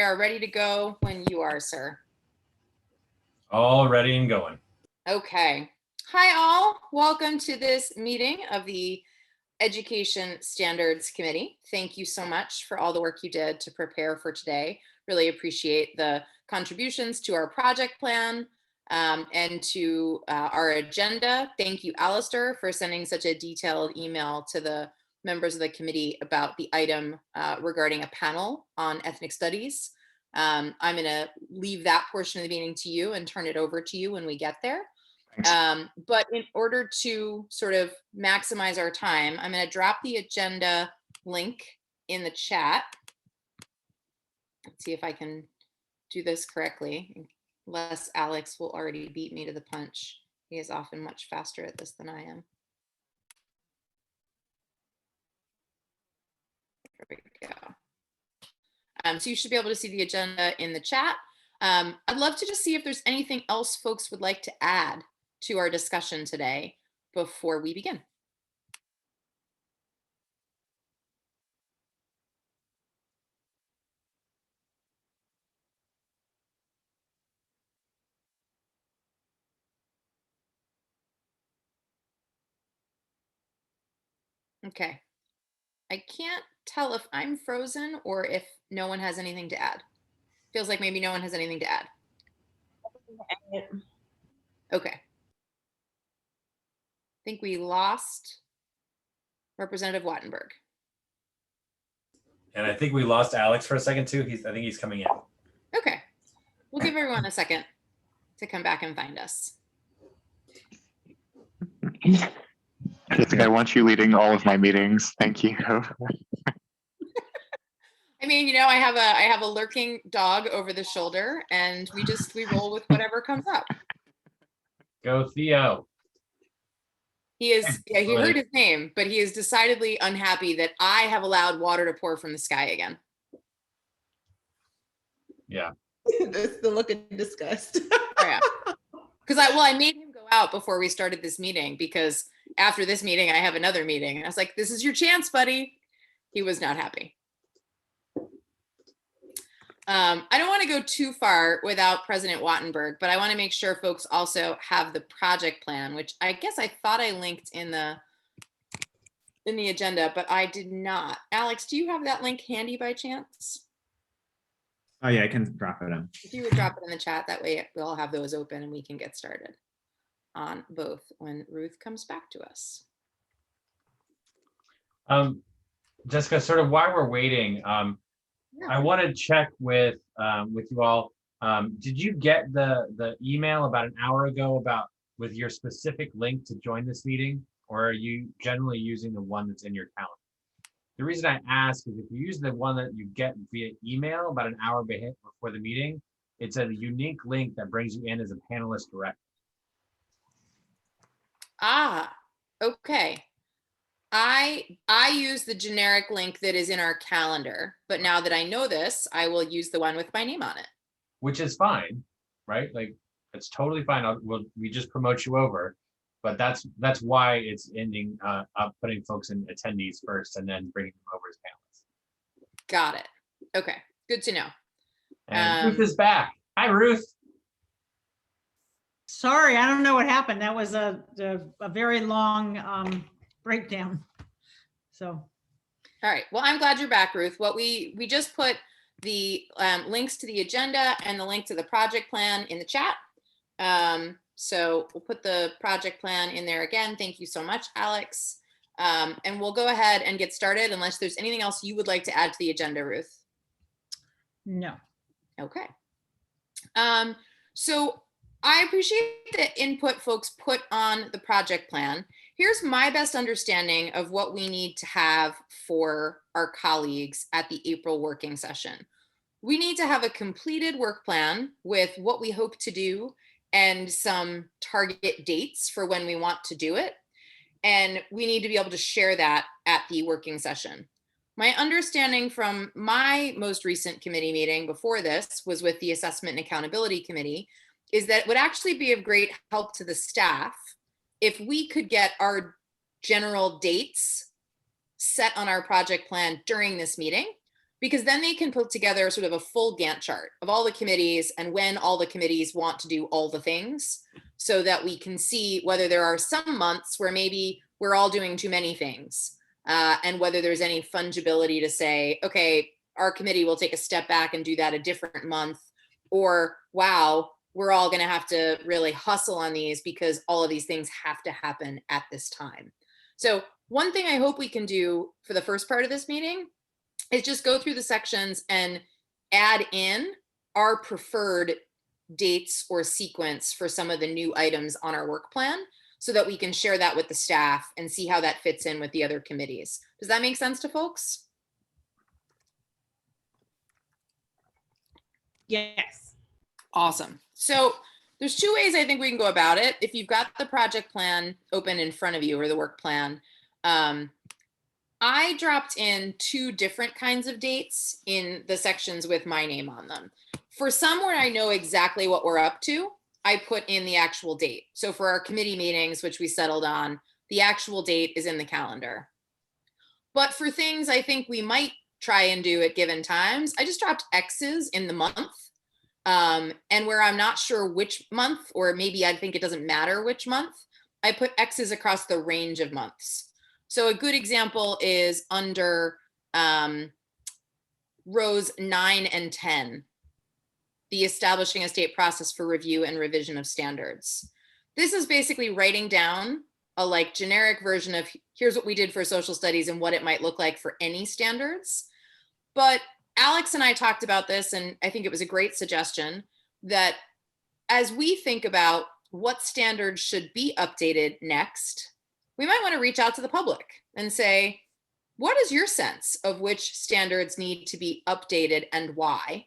are ready to go when you are, sir. All ready and going. Okay. Hi, all. Welcome to this meeting of the Education Standards Committee. Thank you so much for all the work you did to prepare for today. Really appreciate the contributions to our project plan and to our agenda. Thank you, Alistair, for sending such a detailed email to the members of the committee about the item regarding a panel on ethnic studies. I'm going to leave that portion of the meeting to you and turn it over to you when we get there. But in order to sort of maximize our time, I'm going to drop the agenda link in the chat. Let's see if I can do this correctly, unless Alex will already beat me to the punch. He is often much faster at this than I am. There we go. So you should be able to see the agenda in the chat. I'd love to just see if there's anything else folks would like to add to our discussion today before we begin. Okay. I can't tell if I'm frozen or if no one has anything to add. Feels like maybe no one has anything to add. Okay. I think we lost Representative Wattenberg. And I think we lost Alex for a second too. I think he's coming in. Okay. We'll give everyone a second to come back and find us. I think I want you leading all of my meetings. Thank you. I mean, you know, I have a lurking dog over the shoulder, and we roll with whatever comes up. Go Theo. He is, yeah, he heard his name, but he is decidedly unhappy that I have allowed water to pour from the sky again. Yeah. That's the look of disgust. Oh, yeah. Because I made him go out before we started this meeting, because after this meeting, I have another meeting. And I was like, this is your chance, buddy. He was not happy. I don't want to go too far without President Wattenberg, but I want to make sure folks also have the project plan, which I guess I thought I linked in the agenda, but I did not. Alex, do you have that link handy by chance? Oh yeah, I can drop it in. If you would drop it in the chat, that way we'll all have those open and we can get started on both when Ruth comes back to us. Jessica, sort of while we're waiting, Yeah. I want to check with you all. Did you get the email about an hour ago with your specific link to join this meeting, or are you generally using the one that's in your calendar? The reason I ask is if you use the one that you get via email about an hour before the meeting, it's a unique link that brings you in as a panelist directly. Ah, okay. I use the generic link that is in our calendar, but now that I know this, I will use the one with my name on it. Which is fine, right? Like, it's totally fine. We just promote you over, but that's why it's ending up putting folks in attendees first and then bringing them over as panelists. Got it. Okay, good to know. And Ruth is back. Hi, Ruth. Sorry, I don't know what happened. That was a very long breakdown. So. All right. Well, I'm glad you're back, Ruth. What we just put the links to the agenda and the link to the project plan in the chat. So we'll put the project plan in there again. Thank you so much, Alex. And we'll go ahead and get started unless there's anything else you would like to add to the agenda, Ruth. No. Okay. So I appreciate the input folks put on the project plan. Here's my best understanding of what we need to have for our colleagues at the April working session. We need to have a completed work plan with what we hope to do and some target dates for when we want to do it. And we need to be able to share that at the working session. My understanding from my most recent committee meeting before this was with the Assessment and Accountability Committee, is that it would actually be of great help to the staff if we could get our general dates set on our project plan during this meeting, because then they can put together sort of a full Gantt chart of all the committees and when all the committees want to do all the things, so that we can see whether there are some months where maybe we're all doing too many things, and whether there's any fungibility to say, okay, our committee will take a step back and do that a different month, or wow, we're all going to have to really hustle on these because all of these things have to happen at this time. So one thing I hope we can do for the first part of this meeting is just go through the sections and add in our preferred dates or sequence for some of the new items on our work plan, so that we can share that with the staff and see how that fits in with the other committees. Does that make sense to folks? Yes. Awesome. So there's two ways I think we can go about it. If you've got the project plan open in front of you, or the work plan, I dropped in two different kinds of dates in the sections with my name on them. For some where I know exactly what we're up to, I put in the actual date. So for our committee meetings, which we settled on, the actual date is in the calendar. But for things I think we might try and do at given times, I just dropped X's in the month. And where I'm not sure which month, or maybe I think it doesn't matter which month, I put X's across the range of months. So a good example is under rows 9 and 10, the establishing a state process for review and revision of standards. This is basically writing down a like generic version of here's what we did for social studies and what it might look like for any standards. But Alex and I talked about this, and I think it was a great suggestion that as we think about what standards should be updated next, we might want to reach out to the public and say, what is your sense of which standards need to be updated and why?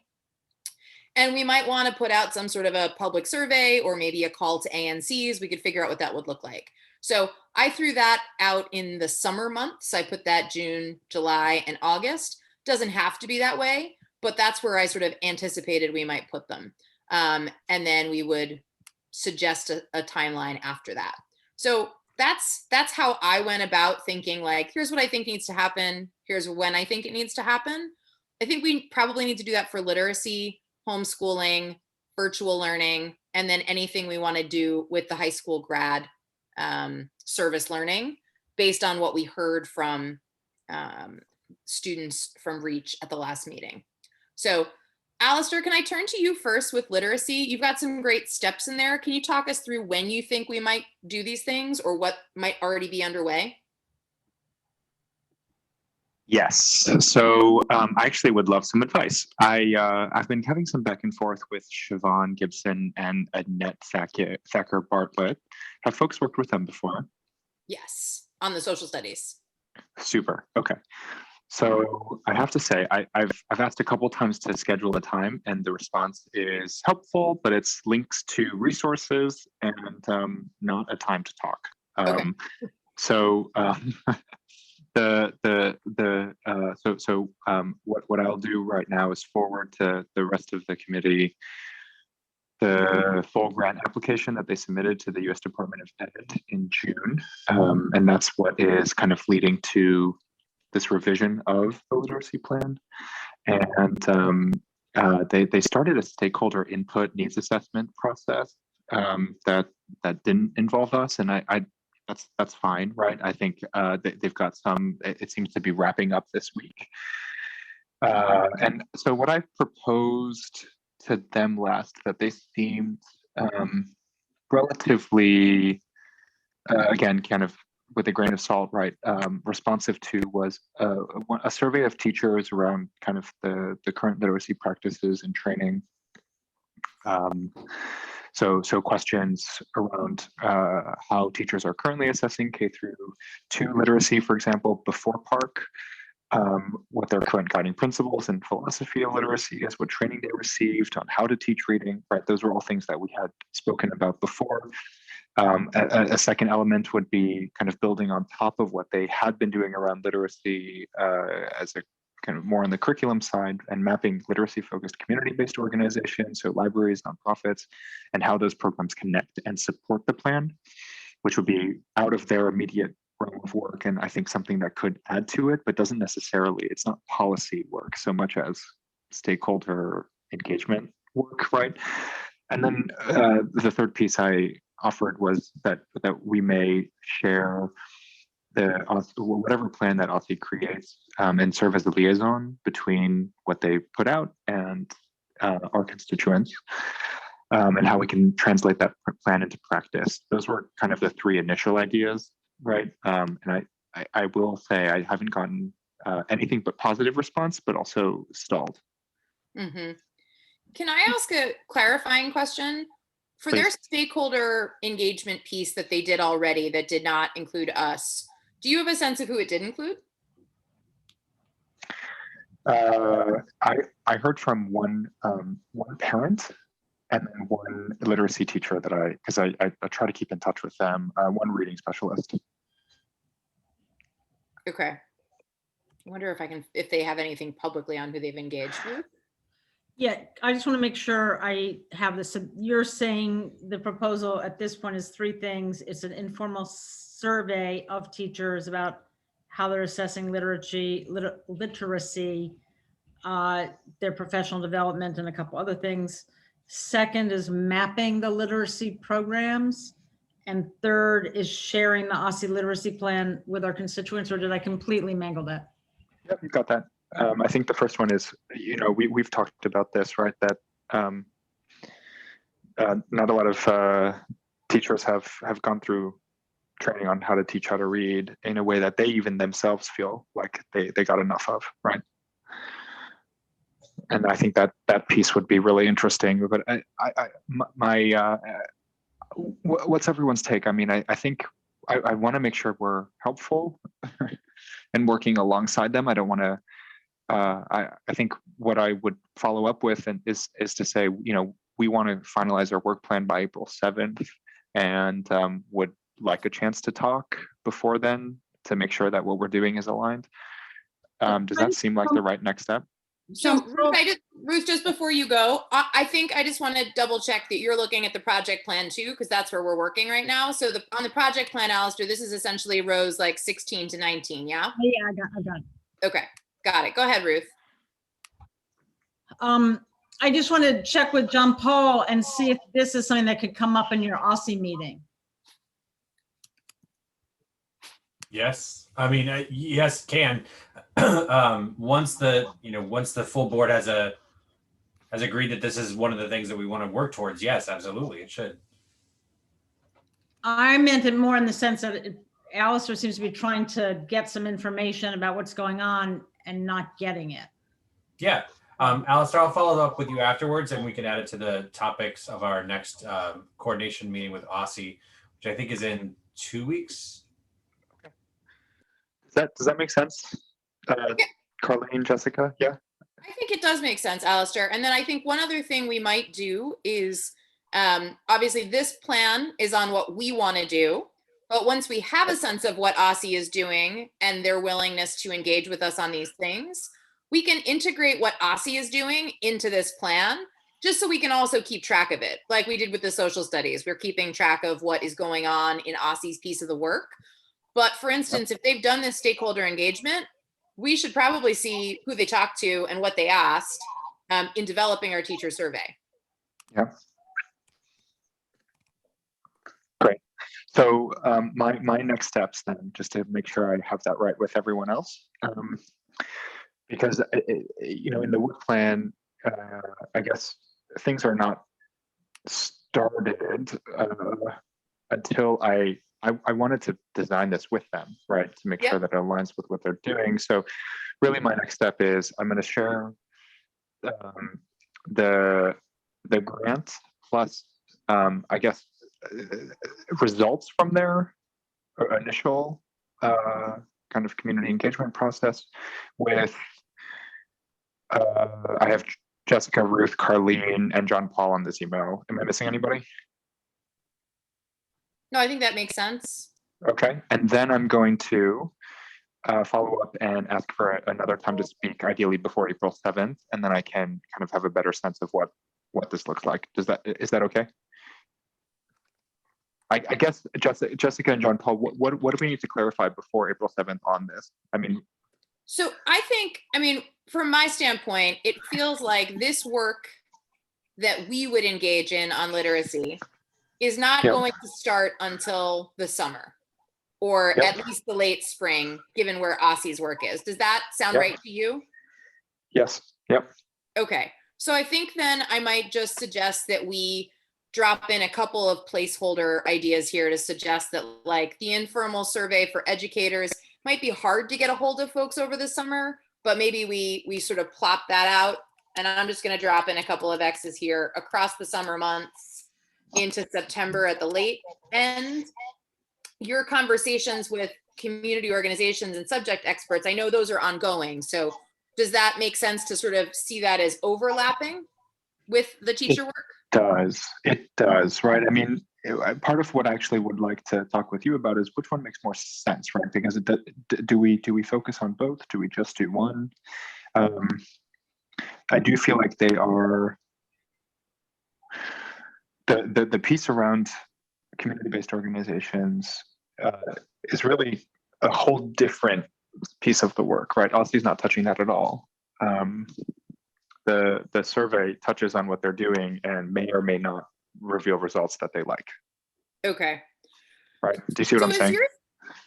And we might want to put out some sort of a public survey, or maybe a call to ANCs. We could figure out what that would look like. So I threw that out in the summer months. I put that June, July, and August. Doesn't have to be that way, but that's where I sort of anticipated we might put them. And then we would suggest a timeline after that. So that's how I went about thinking, like, here's what I think needs to happen. Here's when I think it needs to happen. I think we probably need to do that for literacy, homeschooling, virtual learning, and then anything we want to do with the high school grad service learning, based on what we heard from students from Reach at the last meeting. So Alistair, can I turn to you first with literacy? You've got some great steps in there. Can you talk us through when you think we might do these things, or what might already be underway? Yes. So I actually would love some advice. I've been having some back and forth with Siobhan Gibson and Annette Thacker Bartlett. Have folks worked with them before? Yes, on the social studies. Super. Okay. So I have to say, I've asked a couple times to schedule a time, and the response is helpful, but it's links to resources and not a time to talk. Okay. So what I'll do right now is forward to the rest of the committee the full grant application that they submitted to the U.S. Department of Ed in June, and that's what is kind of leading to this revision of the literacy plan. And they started a stakeholder input needs assessment process that didn't involve us, and that's fine, right? I think they've got some. It seems to be wrapping up this week. And so what I proposed to them last that they seemed relatively, again, kind of with a grain of salt, right, responsive to was a survey of teachers around kind of the current literacy practices and training. So questions around how teachers are currently assessing K through 2 literacy, for example, before PARC, what their current guiding principles and philosophy of literacy is, what training they received on how to teach reading, right? Those were all things that we had spoken about before. A second element would be kind of building on top of what they had been doing around literacy as a kind of more on the curriculum side, and mapping literacy-focused community-based organizations, so libraries, nonprofits, and how those programs connect and support the plan, which would be out of their immediate realm of work, and I think something that could add to it, but doesn't necessarily, it's not policy work so much as stakeholder engagement work, right? And then the third piece I offered was that we may share whatever plan that OSSI creates and serve as a liaison between what they put out and our constituents, and how we can translate that plan into practice. Those were kind of the three initial ideas, right? And I will say I haven't gotten anything but positive response, but also stalled. Mm-hmm. Can I ask a clarifying question? For their stakeholder engagement piece that they did already that did not include us, do you have a sense of who it did include? I heard from one parent and then one literacy teacher that because I try to keep in touch with them, one reading specialist. Okay. I wonder if they have anything publicly on who they've engaged with. Yeah, I just want to make sure I have this. So you're saying the proposal at this point is three things. It's an informal survey of teachers about how they're assessing literacy, their professional development, and a couple other things. Second is mapping the literacy programs. And third is sharing the OSSI literacy plan with our constituents, or did I completely mangle that? Yep, you got that. I think the first one is, we've talked about this, right? That not a lot of teachers have gone through training on how to teach how to read in a way that they even themselves feel like they got enough of, right? And I think that piece would be really interesting. But what's everyone's take? I mean, I think I want to make sure we're helpful and working alongside them. I don't want to. I think what I would follow up with is to say, we want to finalize our work plan by April 7th, and would like a chance to talk before then to make sure that what we're doing is aligned. Does that seem like the right next step? So Ruth, just before you go, I think I just want to double check that you're looking at the project plan too, because that's where we're working right now. So on the project plan, Alistair, this is essentially rows like 16 to 19, yeah? Yeah, I got it. Okay, got it. Go ahead, Ruth. I just want to check with John Paul and see if this is something that could come up in your OSSI meeting. Yes, I mean, yes, can. Once the full board has agreed that this is one of the things that we want to work towards, yes, absolutely, it should. I meant it more in the sense that Alistair seems to be trying to get some information about what's going on and not getting it. Yeah, Alistair, I'll follow up with you afterwards, and we can add it to the topics of our next coordination meeting with OSSI, which I think is in 2 weeks. Okay. Does that make sense? Yeah. Carlene, Jessica, yeah? I think it does make sense, Alistair. And then I think one other thing we might do is, obviously this plan is on what we want to do, but once we have a sense of what OSSI is doing and their willingness to engage with us on these things, we can integrate what OSSI is doing into this plan, just so we can also keep track of it. Like we did with the social studies, we're keeping track of what is going on in OSSI's piece of the work. But for instance, if they've done this stakeholder engagement, we should probably see who they talked to and what they asked in developing our teacher survey. Yeah. Great. So my next steps then, just to make sure I have that right with everyone else, because in the work plan, I guess things are not started until I wanted to design this with them, right? To make sure that it aligns with what they're doing. So really my next step is I'm going to share the grant plus, I guess, results from their initial kind of community engagement process with, I have Jessica, Ruth, Carlene, and John Paul on this email. Am I missing anybody? No, I think that makes sense. Okay, and then I'm going to follow up and ask for another time to speak, ideally before April 7th, and then I can kind of have a better sense of what this looks like. Is that okay? I guess Jessica and John Paul, what do we need to clarify before April 7th on this? I mean, So I think, from my standpoint, it feels like this work that we would engage in on literacy is not Yep. going to start until the summer, or Yep. at least the late spring, given where Ossie's work is. Does that sound Yep. right to you? yes, yep, Okay, so I think then I might just suggest that we drop in a couple of placeholder ideas here to suggest that, like, the informal survey for educators might be hard to get a hold of folks over the summer, but maybe we sort of plop that out. And I'm just going to drop in a couple of X's here across the summer months into September at the late end. Your conversations with community organizations and subject experts, I know those are ongoing. So does that make sense to sort of see that as overlapping with the teacher work? It does, right? I mean, part of what I actually would like to talk with you about is which one makes more sense, right? Because do we focus on both? Do we just do one? I do feel like they are the piece around community-based organizations is really a whole different piece of the work, right? Ossie's not touching that at all. The survey touches on what they're doing and may or may not reveal results that they like. Okay. Right. Do you see what I'm saying?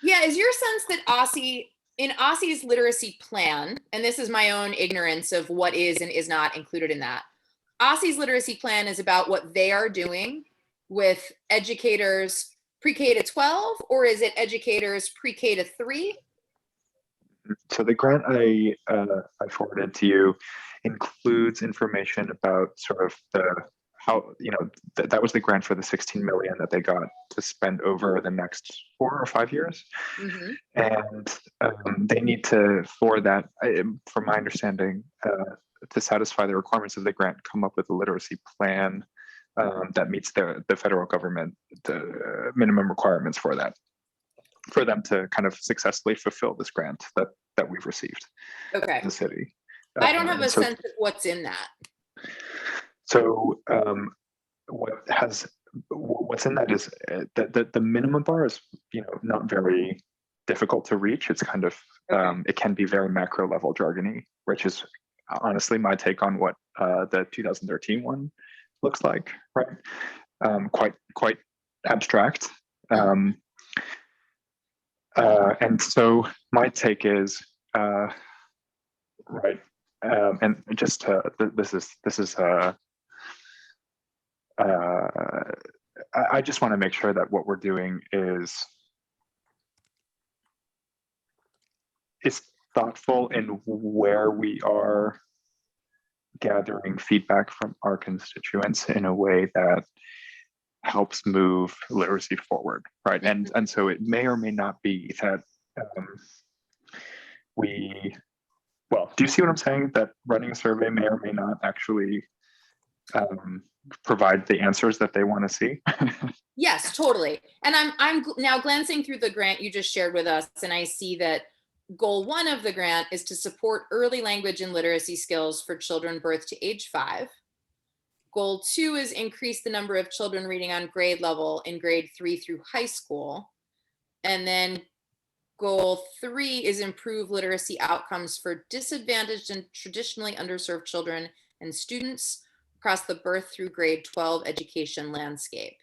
Is your sense that in Ossie's literacy plan, and this is my own ignorance of what is and is not included in that, Ossie's literacy plan is about what they are doing with educators pre-K to 12, or is it educators pre-K to 3? So the grant I forwarded to you includes information about sort of that was the grant for the 16 million that they got to spend over the next 4 or 5 years. Mm-hmm. And they need to, for that, from my understanding, to satisfy the requirements of the grant, come up with a literacy plan that meets the federal government the minimum requirements for that, for them to kind of successfully fulfill this grant that we've received. Okay. As a city. I don't have a sense of what's in that. So what's in that is that the minimum bar is not very difficult to reach. It's kind of it can be very macro level jargony, which is honestly my take on what the 2013 one looks like, right? Quite abstract. And so my take is right. And just this is I just want to make sure that what we're doing is thoughtful in where we are gathering feedback from our constituents in a way that helps move literacy forward, right? And so it may or may not be that do you see what I'm saying? That running a survey may or may not actually provide the answers that they want to see. Yes, totally. And I'm now glancing through the grant you just shared with us, and I see that goal 1 of the grant is to support early language and literacy skills for children birth to age 5. Goal 2 is increase the number of children reading on grade level in grade 3 through high school. And then goal 3 is improve literacy outcomes for disadvantaged and traditionally underserved children and students across the birth through grade 12 education landscape.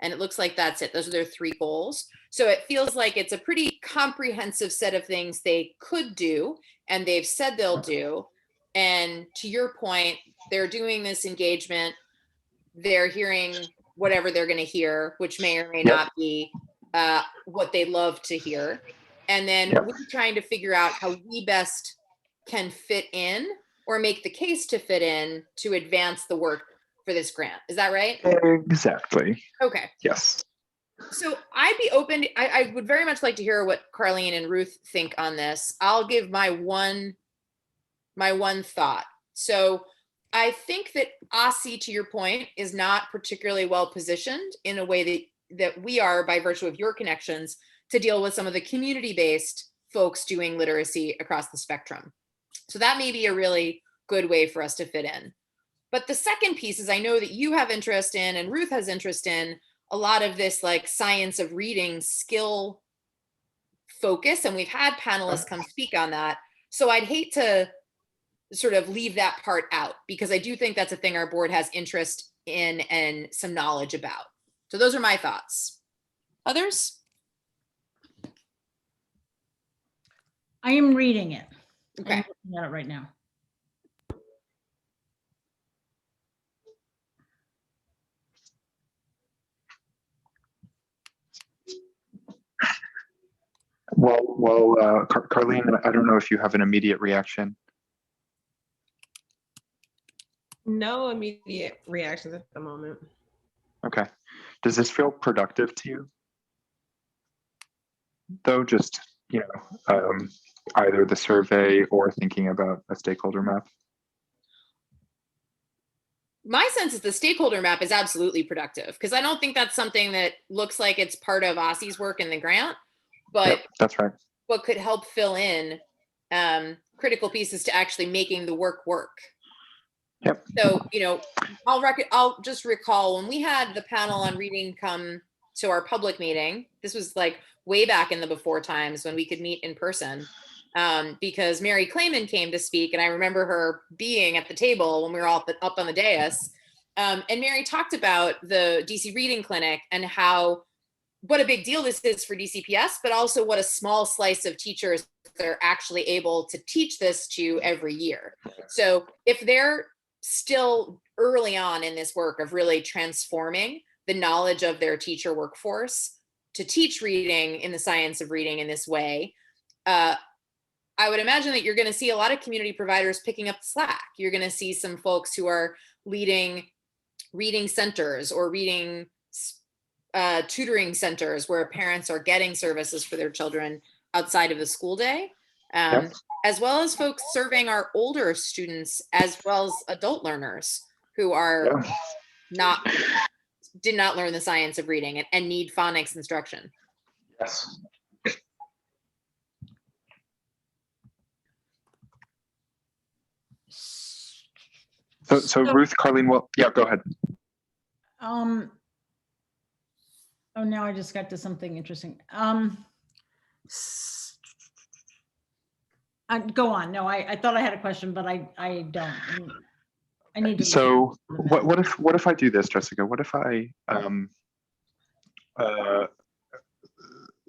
And it looks like that's it. Those are their 3 goals. So it feels like it's a pretty comprehensive set of things they could do, and they've said they'll do. And to your point, they're doing this engagement. They're hearing whatever they're going to hear, which may or may not be what they love to hear. And then we're trying to figure out how we best can fit in or make the case to fit in to advance the work for this grant. Is that right? Exactly. Okay. Yes. So I'd be open. I would very much like to hear what Carlene and Ruth think on this. I'll give my one thought. So I think that Ossie, to your point, is not particularly well positioned in a way that we are, by virtue of your connections, to deal with some of the community-based folks doing literacy across the spectrum. So that may be a really good way for us to fit in. But the second piece is, I know that you have interest in and Ruth has interest in a lot of this like science of reading skill focus, and we've had panelists come speak on that. So I'd hate to sort of leave that part out, because I do think that's a thing our board has interest in and some knowledge about. So those are my thoughts. Others? I am reading it. Okay. I'm looking at it right now. Well, Carlene, I don't know if you have an immediate reaction. No immediate reactions at the moment. Okay. Does this feel productive to you? Though, just, either the survey or thinking about a stakeholder map? My sense is the stakeholder map is absolutely productive, because I don't think that's something that looks like it's part of OSSI's work in the grant, but Yep, that's right. what could help fill in critical pieces to actually making the work work. Yep. So, I'll just recall when we had the panel on reading come to our public meeting. This was like way back in the before times when we could meet in person, because Mary Clayman came to speak, and I remember her being at the table when we were all up on the dais. And Mary talked about the DC Reading Clinic and what a big deal this is for DCPS, but also what a small slice of teachers they're actually able to teach this to every year. So if they're still early on in this work of really transforming the knowledge of their teacher workforce to teach reading in the science of reading in this way, I would imagine that you're going to see a lot of community providers picking up the slack. You're going to see some folks who are leading reading centers or reading tutoring centers where parents are getting services for their children outside of the school day, as well as folks serving our older students, as well as adult learners who are did not learn the science of reading and need phonics instruction. Yes. So Ruth, Carlene, well, yeah, go ahead. Oh, now I just got to something interesting. Go on. No, I thought I had a question, but I don't. I need to. So what if I do this, Jessica? What if I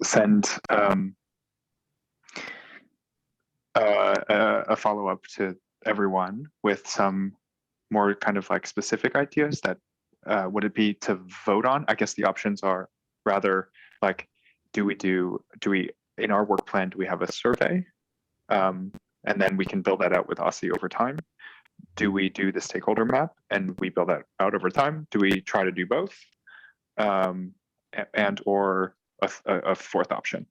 send a follow-up to everyone with some more kind of like specific ideas that would it be to vote on? I guess the options are rather like, do we in our work plan, do we have a survey? And then we can build that out with OSSI over time. Do we do the stakeholder map and we build that out over time? Do we try to do both? And or a fourth option?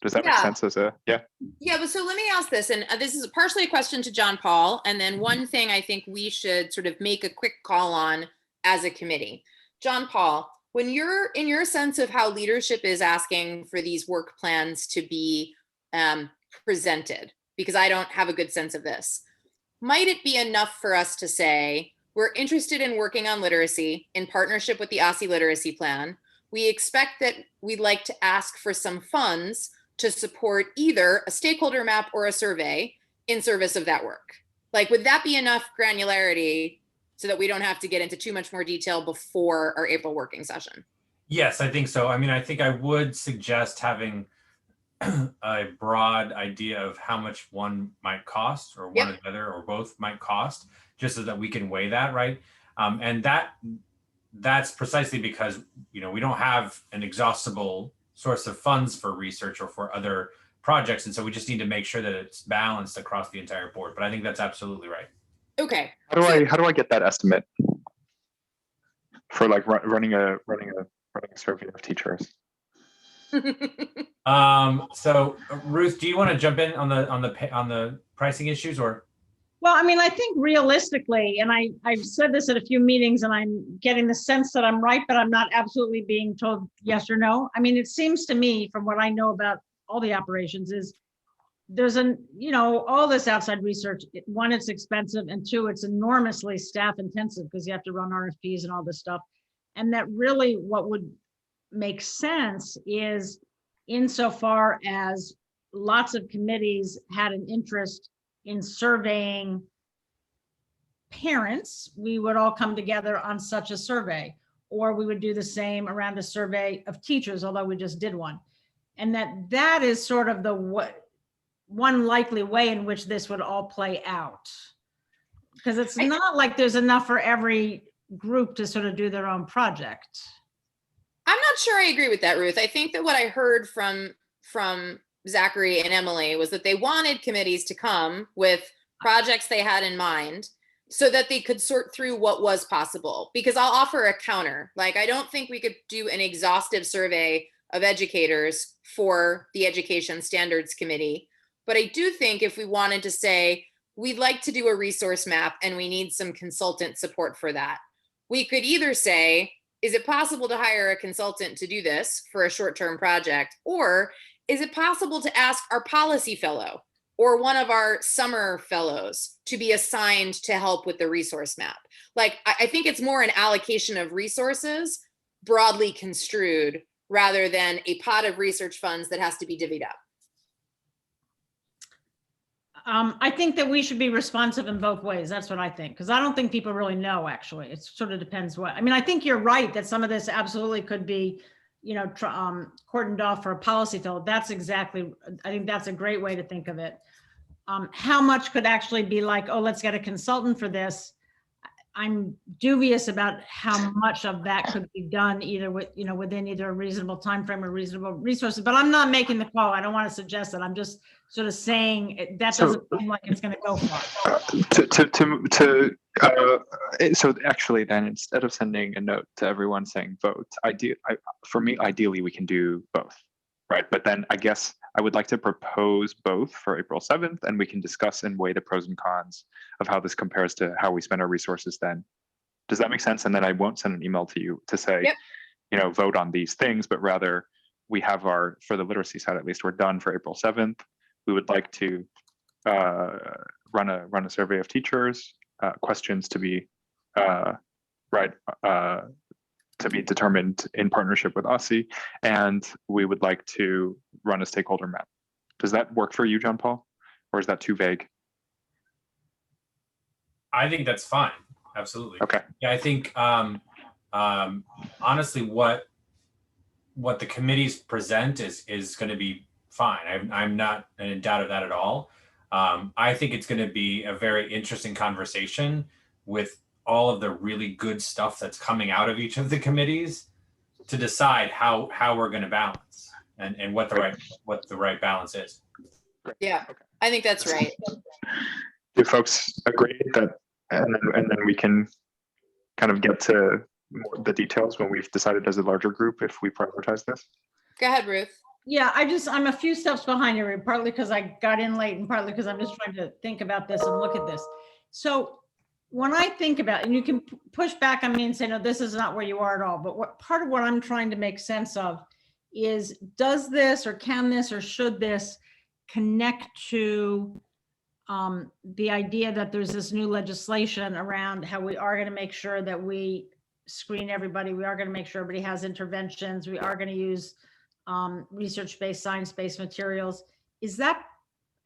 Does that make sense as a, yeah? Yeah, but so let me ask this, and this is partially a question to John Paul, and then one thing I think we should sort of make a quick call on as a committee. John Paul, when you're in your sense of how leadership is asking for these work plans to be presented, because I don't have a good sense of this, might it be enough for us to say, we're interested in working on literacy in partnership with the OSSI Literacy Plan. We expect that we'd like to ask for some funds to support either a stakeholder map or a survey in service of that work. Like, would that be enough granularity so that we don't have to get into too much more detail before our April working session? Yes, I think so. I mean, I think I would suggest having a broad idea of how much one might cost, or one or the other, or both might cost, just so that we can weigh that, right? And that's precisely because, we don't have an exhaustible source of funds for research or for other projects. And so we just need to make sure that it's balanced across the entire board. But I think that's absolutely right. Okay. How do I get that estimate for like running a survey of teachers? So Ruth, do you want to jump in on the pricing issues, or? Well, I mean, I think realistically, and I've said this at a few meetings, and I'm getting the sense that I'm right, but I'm not absolutely being told yes or no. I mean, it seems to me, from what I know about all the operations, is there's all this outside research. One, it's expensive, and two, it's enormously staff intensive because you have to run RFPs and all this stuff. And that really what would makes sense is insofar as lots of committees had an interest in surveying parents, we would all come together on such a survey, or we would do the same around a survey of teachers, although we just did one. And that is sort of the one likely way in which this would all play out. Because it's not like there's enough for every group to sort of do their own project. I'm not sure I agree with that, Ruth. I think that what I heard from Zachary and Emily was that they wanted committees to come with projects they had in mind so that they could sort through what was possible. Because I'll offer a counter. Like, I don't think we could do an exhaustive survey of educators for the Education Standards Committee. But I do think if we wanted to say, we'd like to do a resource map and we need some consultant support for that, we could either say, is it possible to hire a consultant to do this for a short-term project? Or is it possible to ask our policy fellow or one of our summer fellows to be assigned to help with the resource map? Like, I think it's more an allocation of resources broadly construed rather than a pot of research funds that has to be divvied up. I think that we should be responsive in both ways. That's what I think, because I don't think people really know, actually. It sort of depends what, I mean, I think you're right that some of this absolutely could be, cordoned off for a policy fellow. That's exactly, I think that's a great way to think of it. How much could actually be like, oh, let's get a consultant for this? I'm dubious about how much of that could be done either with, within either a reasonable time frame or reasonable resources, but I'm not making the call. I don't want to suggest that. I'm just sort of saying that doesn't seem like it's going to go far. So actually then, instead of sending a note to everyone saying vote, for me, ideally we can do both, right? But then I guess I would like to propose both for April 7th, and we can discuss and weigh the pros and cons of how this compares to how we spend our resources then. Does that make sense? And then I won't send an email to you to say, yep, vote on these things, but rather we have for the literacy side, at least, we're done for April 7th. We would like to run a survey of teachers, questions to be to be determined in partnership with OSSI, and we would like to run a stakeholder map. Does that work for you, John Paul, or is that too vague? I think that's fine. Absolutely. Okay. Yeah, I think honestly, what the committees present is going to be fine. I'm not in doubt of that at all. I think it's going to be a very interesting conversation with all of the really good stuff that's coming out of each of the committees to decide how we're going to balance and what the right balance is. Yeah, I think that's right. Do folks agree that, and then we can kind of get to the details when we've decided as a larger group if we prioritize this? Go ahead, Ruth. Yeah, I'm a few steps behind you, partly because I got in late and partly because I'm just trying to think about this and look at this. So when I think about, and you can push back on me and say, no, this is not where you are at all. But part of what I'm trying to make sense of is, does this or can this or should this connect to the idea that there's this new legislation around how we are going to make sure that we screen everybody. We are going to make sure everybody has interventions. We are going to use research-based, science-based materials. Is that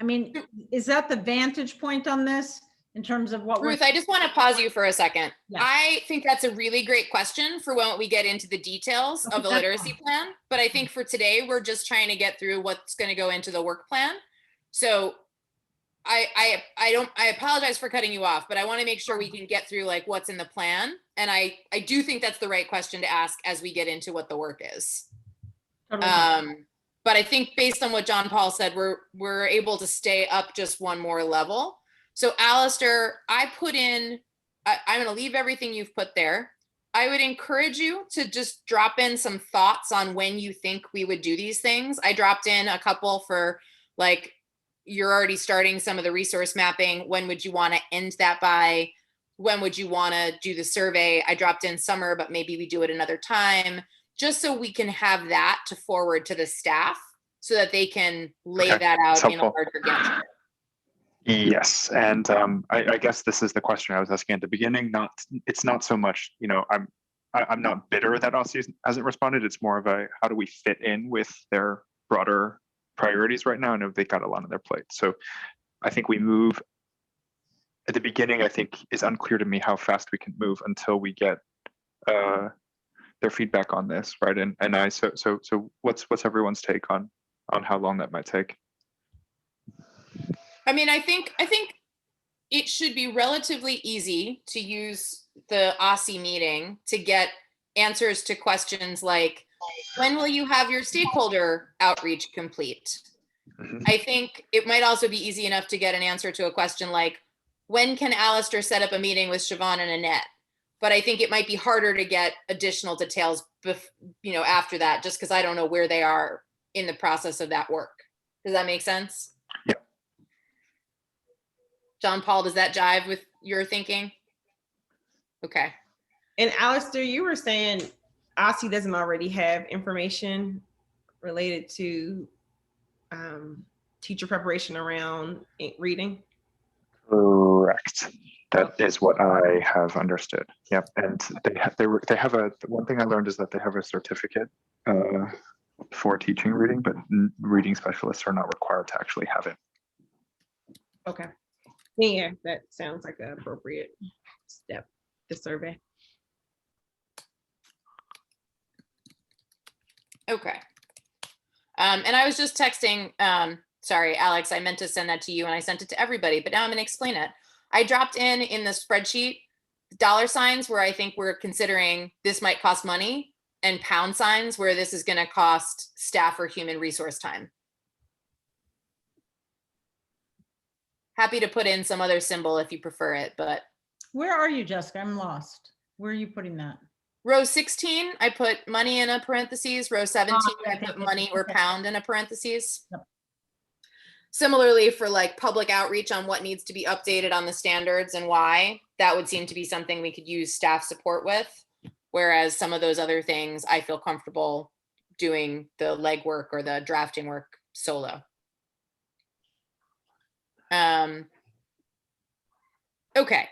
the vantage point on this in terms of what Ruth, I just want to pause you for a second. Yeah. I think that's a really great question for when we get into the details of the literacy plan. But I think for today, we're just trying to get through what's going to go into the work plan. So I apologize for cutting you off, but I want to make sure we can get through like what's in the plan. And I do think that's the right question to ask as we get into what the work is. Totally. But I think based on what John Paul said, we're able to stay up just one more level. So Alistair, I put in, I'm going to leave everything you've put there. I would encourage you to just drop in some thoughts on when you think we would do these things. I dropped in a couple for like, you're already starting some of the resource mapping. When would you want to end that by? When would you want to do the survey? I dropped in summer, but maybe we do it another time, just so we can have that to forward to the staff so that they can lay that out in a larger Gantt chart. Yes, and I guess this is the question I was asking at the beginning. It's not so much, I'm not bitter that OSCE hasn't responded. It's more of a, how do we fit in with their broader priorities right now? I know they've got a lot on their plate. So I think we move at the beginning. I think is unclear to me how fast we can move until we get their feedback on this, right? So what's everyone's take on how long that might take? I mean, I think it should be relatively easy to use the OSCE meeting to get answers to questions like, when will you have your stakeholder outreach complete? I think it might also be easy enough to get an answer to a question like, when can Alistair set up a meeting with Siobhan and Annette? But I think it might be harder to get additional details, after that, just because I don't know where they are in the process of that work. Does that make sense? Yeah. John Paul, does that jive with your thinking? Okay. And Alistair, you were saying OSCE doesn't already have information related to teacher preparation around reading? Correct. That is what I have understood. Yep. And they have a, one thing I learned is that they have a certificate for teaching reading, but reading specialists are not required to actually have it. Okay. Yeah, that sounds like an appropriate step, the survey. Okay. And I was just texting, sorry, Alex, I meant to send that to you and I sent it to everybody, but now I'm going to explain it. I dropped in the spreadsheet dollar signs where I think we're considering this might cost money, and pound signs where this is going to cost staff or human resource time. Happy to put in some other symbol if you prefer it, but. Where are you, Jessica? I'm lost. Where are you putting that? Row 16, I put money in a parentheses. Row 17, I put money or pound in a parentheses. Yep. Similarly, for like public outreach on what needs to be updated on the standards and why, that would seem to be something we could use staff support with. Whereas some of those other things, I feel comfortable doing the legwork or the drafting work solo. Okay.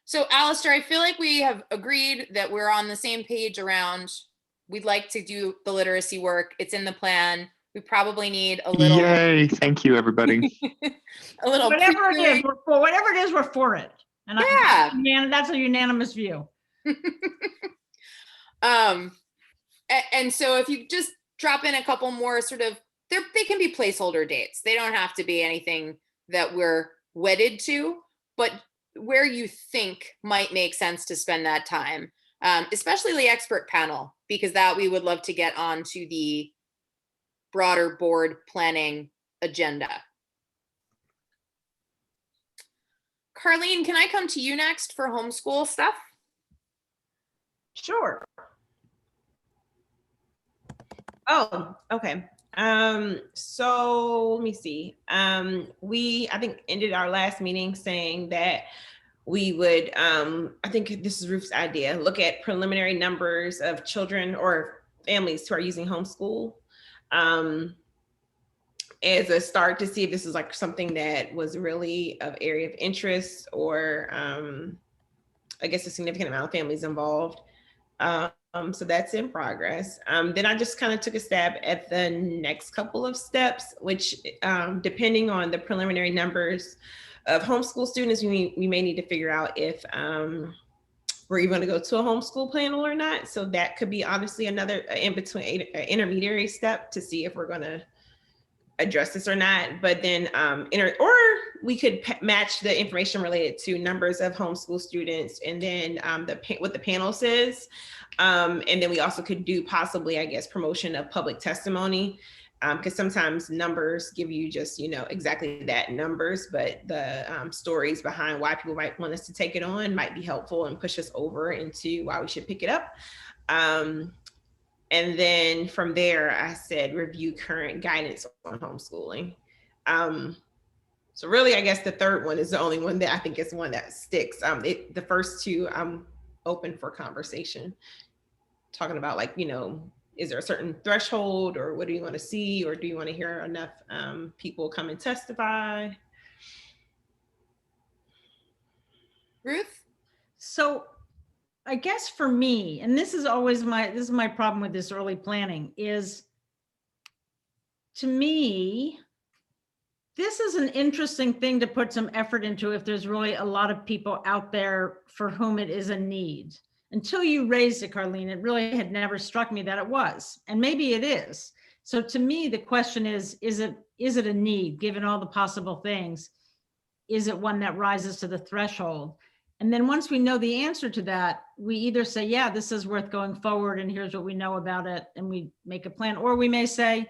So Alistair, I feel like we have agreed that we're on the same page around, we'd like to do the literacy work. It's in the plan. We probably need a little. Yay, thank you, everybody. A little. Whatever it is, we're for it. And yeah. That's a unanimous view. And so if you just drop in a couple more sort of, they can be placeholder dates. They don't have to be anything that we're wedded to, but where you think might make sense to spend that time, especially the expert panel, because that we would love to get onto the broader board planning agenda. Carlene, can I come to you next for homeschool stuff? Sure. Oh, okay. So let me see. We, I think, ended our last meeting saying that we would, I think this is Ruth's idea, look at preliminary numbers of children or families who are using homeschool as a start to see if this is like something that was really of area of interest or I guess a significant amount of families involved. So that's in progress. Then I just kind of took a stab at the next couple of steps, which depending on the preliminary numbers of homeschool students, we may need to figure out if we're even going to go to a homeschool panel or not. So that could be obviously another intermediary step to see if we're going to address this or not. But then, or we could match the information related to numbers of homeschool students and then what the panel says. And then we also could do possibly, I guess, promotion of public testimony, because sometimes numbers give you just, exactly that, numbers, but the stories behind why people might want us to take it on might be helpful and push us over into why we should pick it up. And then from there, I said, review current guidance on homeschooling. So really, I guess the third one is the only one that I think is one that sticks. The first two, I'm open for conversation, talking about like, is there a certain threshold or what do you want to see? Or do you want to hear enough people come and testify? Ruth? So I guess for me, and this is always this is my problem with this early planning, is to me, this is an interesting thing to put some effort into if there's really a lot of people out there for whom it is a need. Until you raised it, Carlene, it really had never struck me that it was, and maybe it is. So to me, the question is it a need, given all the possible things? Is it one that rises to the threshold? And then once we know the answer to that, we either say, yeah, this is worth going forward and here's what we know about it, and we make a plan, or we may say,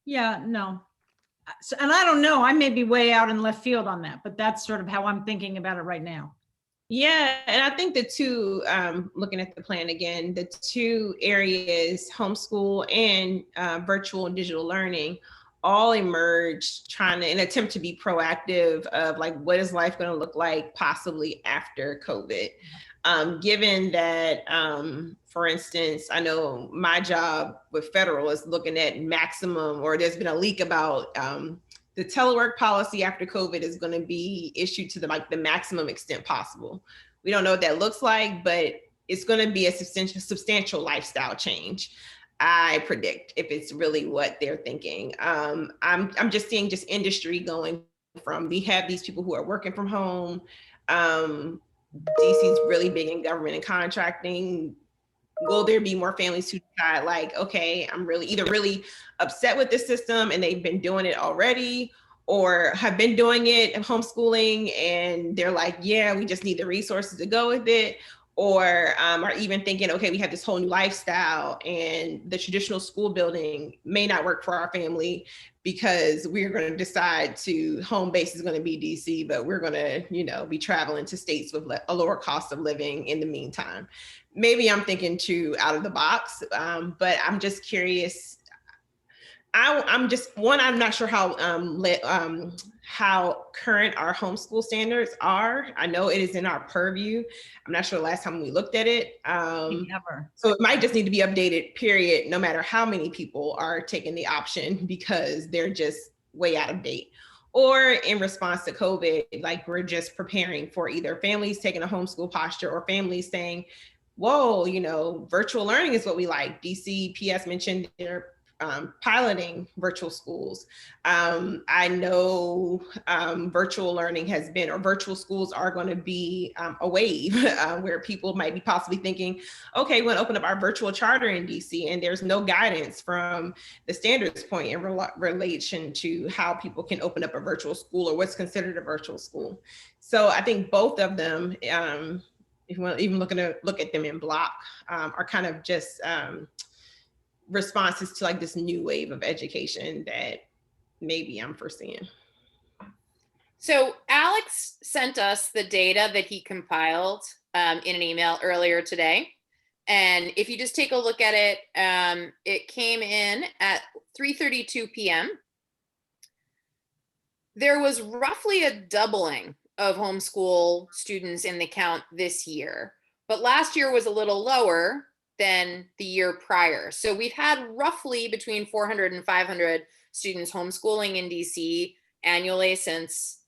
yeah, no. So, and I don't know, I may be way out in left field on that, but that's sort of how I'm thinking about it right now. Yeah, and I think the two, looking at the plan again, the two areas, homeschool and virtual and digital learning, all emerged trying to, in an attempt to be proactive of like, what is life going to look like possibly after COVID? Given that, for instance, I know my job with federal is looking at maximum, or there's been a leak about the telework policy after COVID is going to be issued to the maximum extent possible. We don't know what that looks like, but it's going to be a substantial lifestyle change, I predict, if it's really what they're thinking. I'm just seeing just industry going from, we have these people who are working from home. DC's really big in government and contracting. Will there be more families who decide like, okay, I'm either really upset with this system and they've been doing it already, or have been doing it in homeschooling and they're like, yeah, we just need the resources to go with it, or are even thinking, okay, we have this whole new lifestyle and the traditional school building may not work for our family because we're going to decide home base is going to be DC, but we're going to, be traveling to states with a lower cost of living in the meantime. Maybe I'm thinking too out of the box, but I'm just curious. I'm not sure how current our homeschool standards are. I know it is in our purview. I'm not sure the last time we looked at it. Never. So it might just need to be updated, period, no matter how many people are taking the option because they're just way out of date. Or in response to COVID, like we're just preparing for either families taking a homeschool posture or families saying, whoa, virtual learning is what we like. DC PS mentioned they're piloting virtual schools. I know virtual learning has been, or virtual schools are going to be a wave where people might be possibly thinking, okay, we're going to open up our virtual charter in DC, and there's no guidance from the standards point in relation to how people can open up a virtual school or what's considered a virtual school. So I think both of them, if you want to even look at them in block, are kind of just responses to like this new wave of education that maybe I'm foreseeing. So Alex sent us the data that he compiled in an email earlier today. And if you just take a look at it, it came in at 3:32 p.m. There was roughly a doubling of homeschool students in the count this year, but last year was a little lower than the year prior. So we've had roughly between 400 and 500 students homeschooling in DC annually since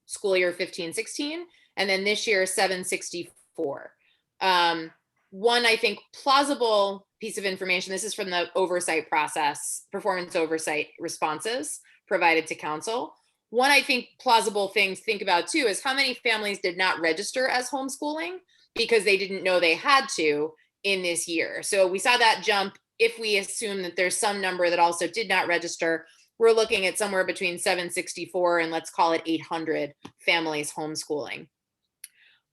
school year 15-16. And then this year, 764. One, I think, plausible piece of information, this is from the oversight process, performance oversight responses provided to council. One, I think, plausible thing to think about too is how many families did not register as homeschooling because they didn't know they had to in this year. So we saw that jump. If we assume that there's some number that also did not register, we're looking at somewhere between 764 and let's call it 800 families homeschooling.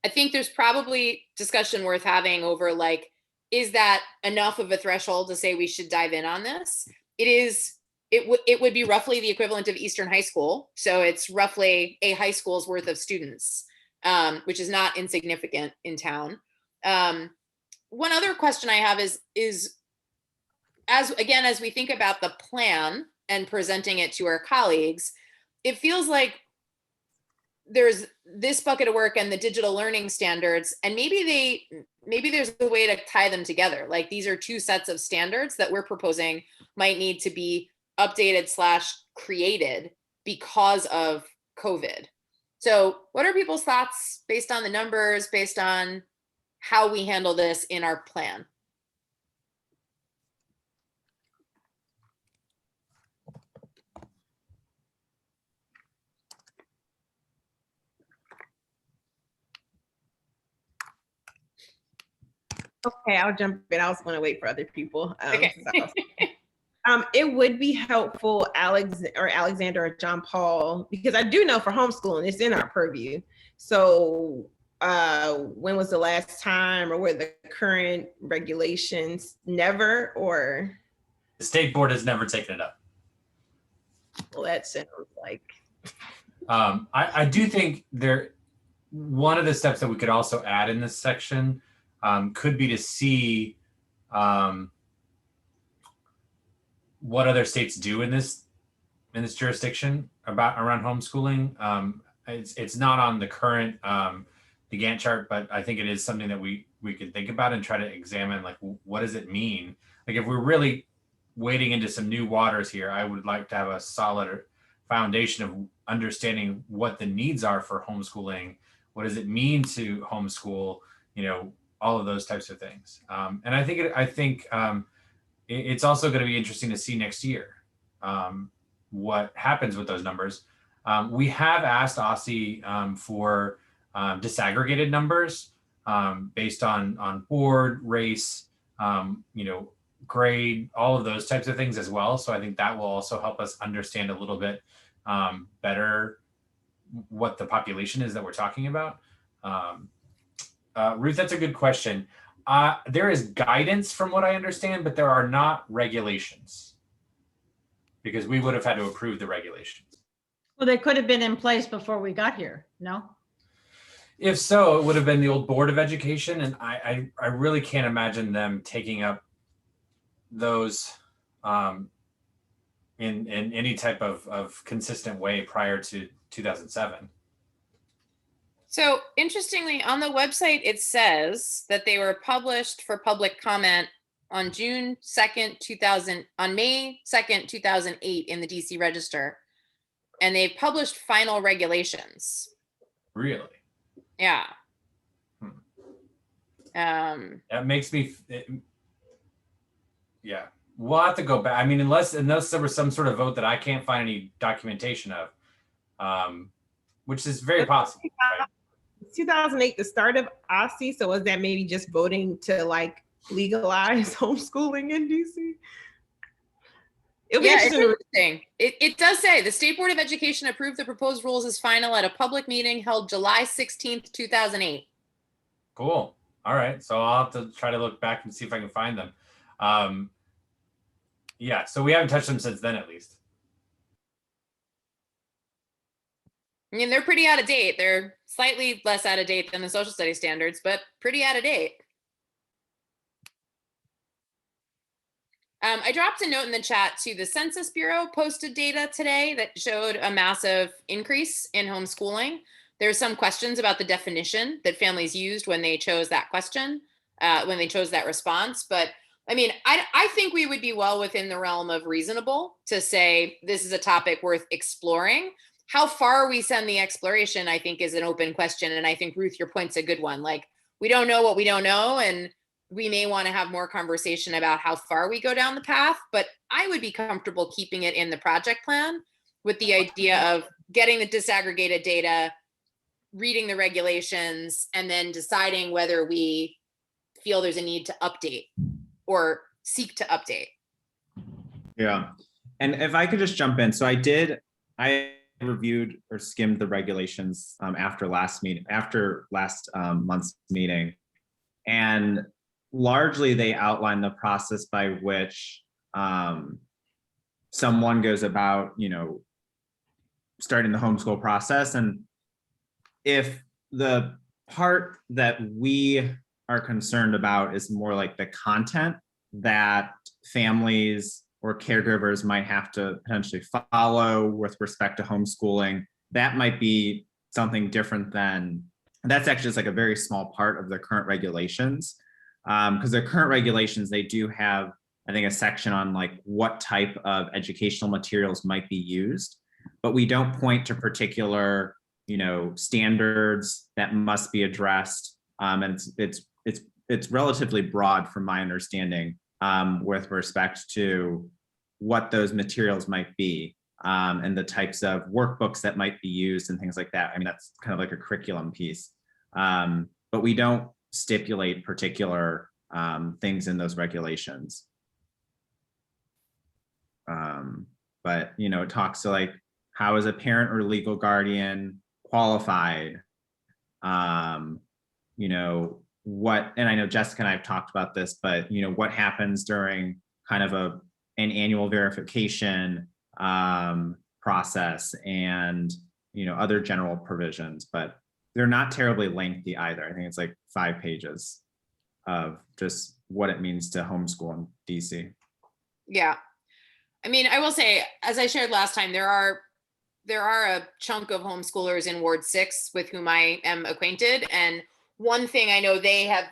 I think there's probably discussion worth having over like, is that enough of a threshold to say we should dive in on this? It would be roughly the equivalent of Eastern High School. So it's roughly a high school's worth of students, which is not insignificant in town. One other question I have is as we think about the plan and presenting it to our colleagues, it feels like there's this bucket of work and the digital learning standards, and maybe there's a way to tie them together. Like these are two sets of standards that we're proposing might need to be updated / created because of COVID. So what are people's thoughts based on the numbers, based on how we handle this in our plan. Okay, I'll jump in. I was going to wait for other people. Okay. It would be helpful, Alexander or John Paul, because I do know for homeschooling, it's in our purview. So when was the last time, or were the current regulations? Never, or? The state board has never taken it up. Well, that sounds like. I do think one of the steps that we could also add in this section could be to see what other states do in this jurisdiction around homeschooling. It's not on the current the Gantt chart, but I think it is something that we could think about and try to examine, like, what does it mean? Like, if we're really wading into some new waters here, I would like to have a solid foundation of understanding what the needs are for homeschooling. What does it mean to homeschool? All of those types of things. And I think it's also going to be interesting to see next year what happens with those numbers. We have asked OSSI for disaggregated numbers based on board, race, grade, all of those types of things as well. So I think that will also help us understand a little bit better what the population is that we're talking about. Ruth, that's a good question. There is guidance from what I understand, but there are not regulations, because we would have had to approve the regulations. Well, they could have been in place before we got here, no? If so, it would have been the old Board of Education, and I really can't imagine them taking up those in any type of consistent way prior to 2007. So interestingly, on the website, it says that they were published for public comment on June 2nd, on May 2nd, 2008 in the DC Register. And they published final regulations. Really? Yeah. That makes me, yeah, we'll have to go back. I mean, unless there was some sort of vote that I can't find any documentation of, which is very possible. Right? 2008, the start of OSSI. So was that maybe just voting to like legalize homeschooling in DC? It'll be interesting. It does say the State Board of Education approved the proposed rules as final at a public meeting held July 16th, 2008. Cool. All right. So I'll have to try to look back and see if I can find them. Yeah. So we haven't touched them since then, at least. I mean, they're pretty out of date. They're slightly less out of date than the social studies standards, but pretty out of date. I dropped a note in the chat to the Census Bureau posted data today that showed a massive increase in homeschooling. There's some questions about the definition that families used when they chose that question, when they chose that response. But I mean, I think we would be well within the realm of reasonable to say this is a topic worth exploring. How far we send the exploration, I think, is an open question. And I think, Ruth, your point's a good one. Like, we don't know what we don't know. And we may want to have more conversation about how far we go down the path. But I would be comfortable keeping it in the project plan with the idea of getting the disaggregated data, reading the regulations, and then deciding whether we feel there's a need to update or seek to update. Yeah. And if I could just jump in. So I reviewed or skimmed the regulations after last month's meeting, and largely they outline the process by which someone goes about, starting the homeschool process. And if the part that we are concerned about is more like the content that families or caregivers might have to potentially follow with respect to homeschooling, that might be something different than, that's actually just like a very small part of the current regulations. Because the current regulations, they do have, I think, a section on like what type of educational materials might be used, but we don't point to particular, standards that must be addressed. And it's it's relatively broad from my understanding, with respect to what those materials might be, and the types of workbooks that might be used and things like that. I mean, that's kind of like a curriculum piece. But we don't stipulate particular things in those regulations. But, you know, it talks to like, how is a parent or legal guardian qualified? You know, what, and I know Jessica and I have talked about this, but, you know, what happens during kind of an annual verification process, and, you know, other general provisions, but they're not terribly lengthy either. I think it's like 5 pages of just what it means to homeschool in DC. Yeah. I mean, I will say, as I shared last time, there are a chunk of homeschoolers in Ward 6 with whom I am acquainted. And one thing I know they have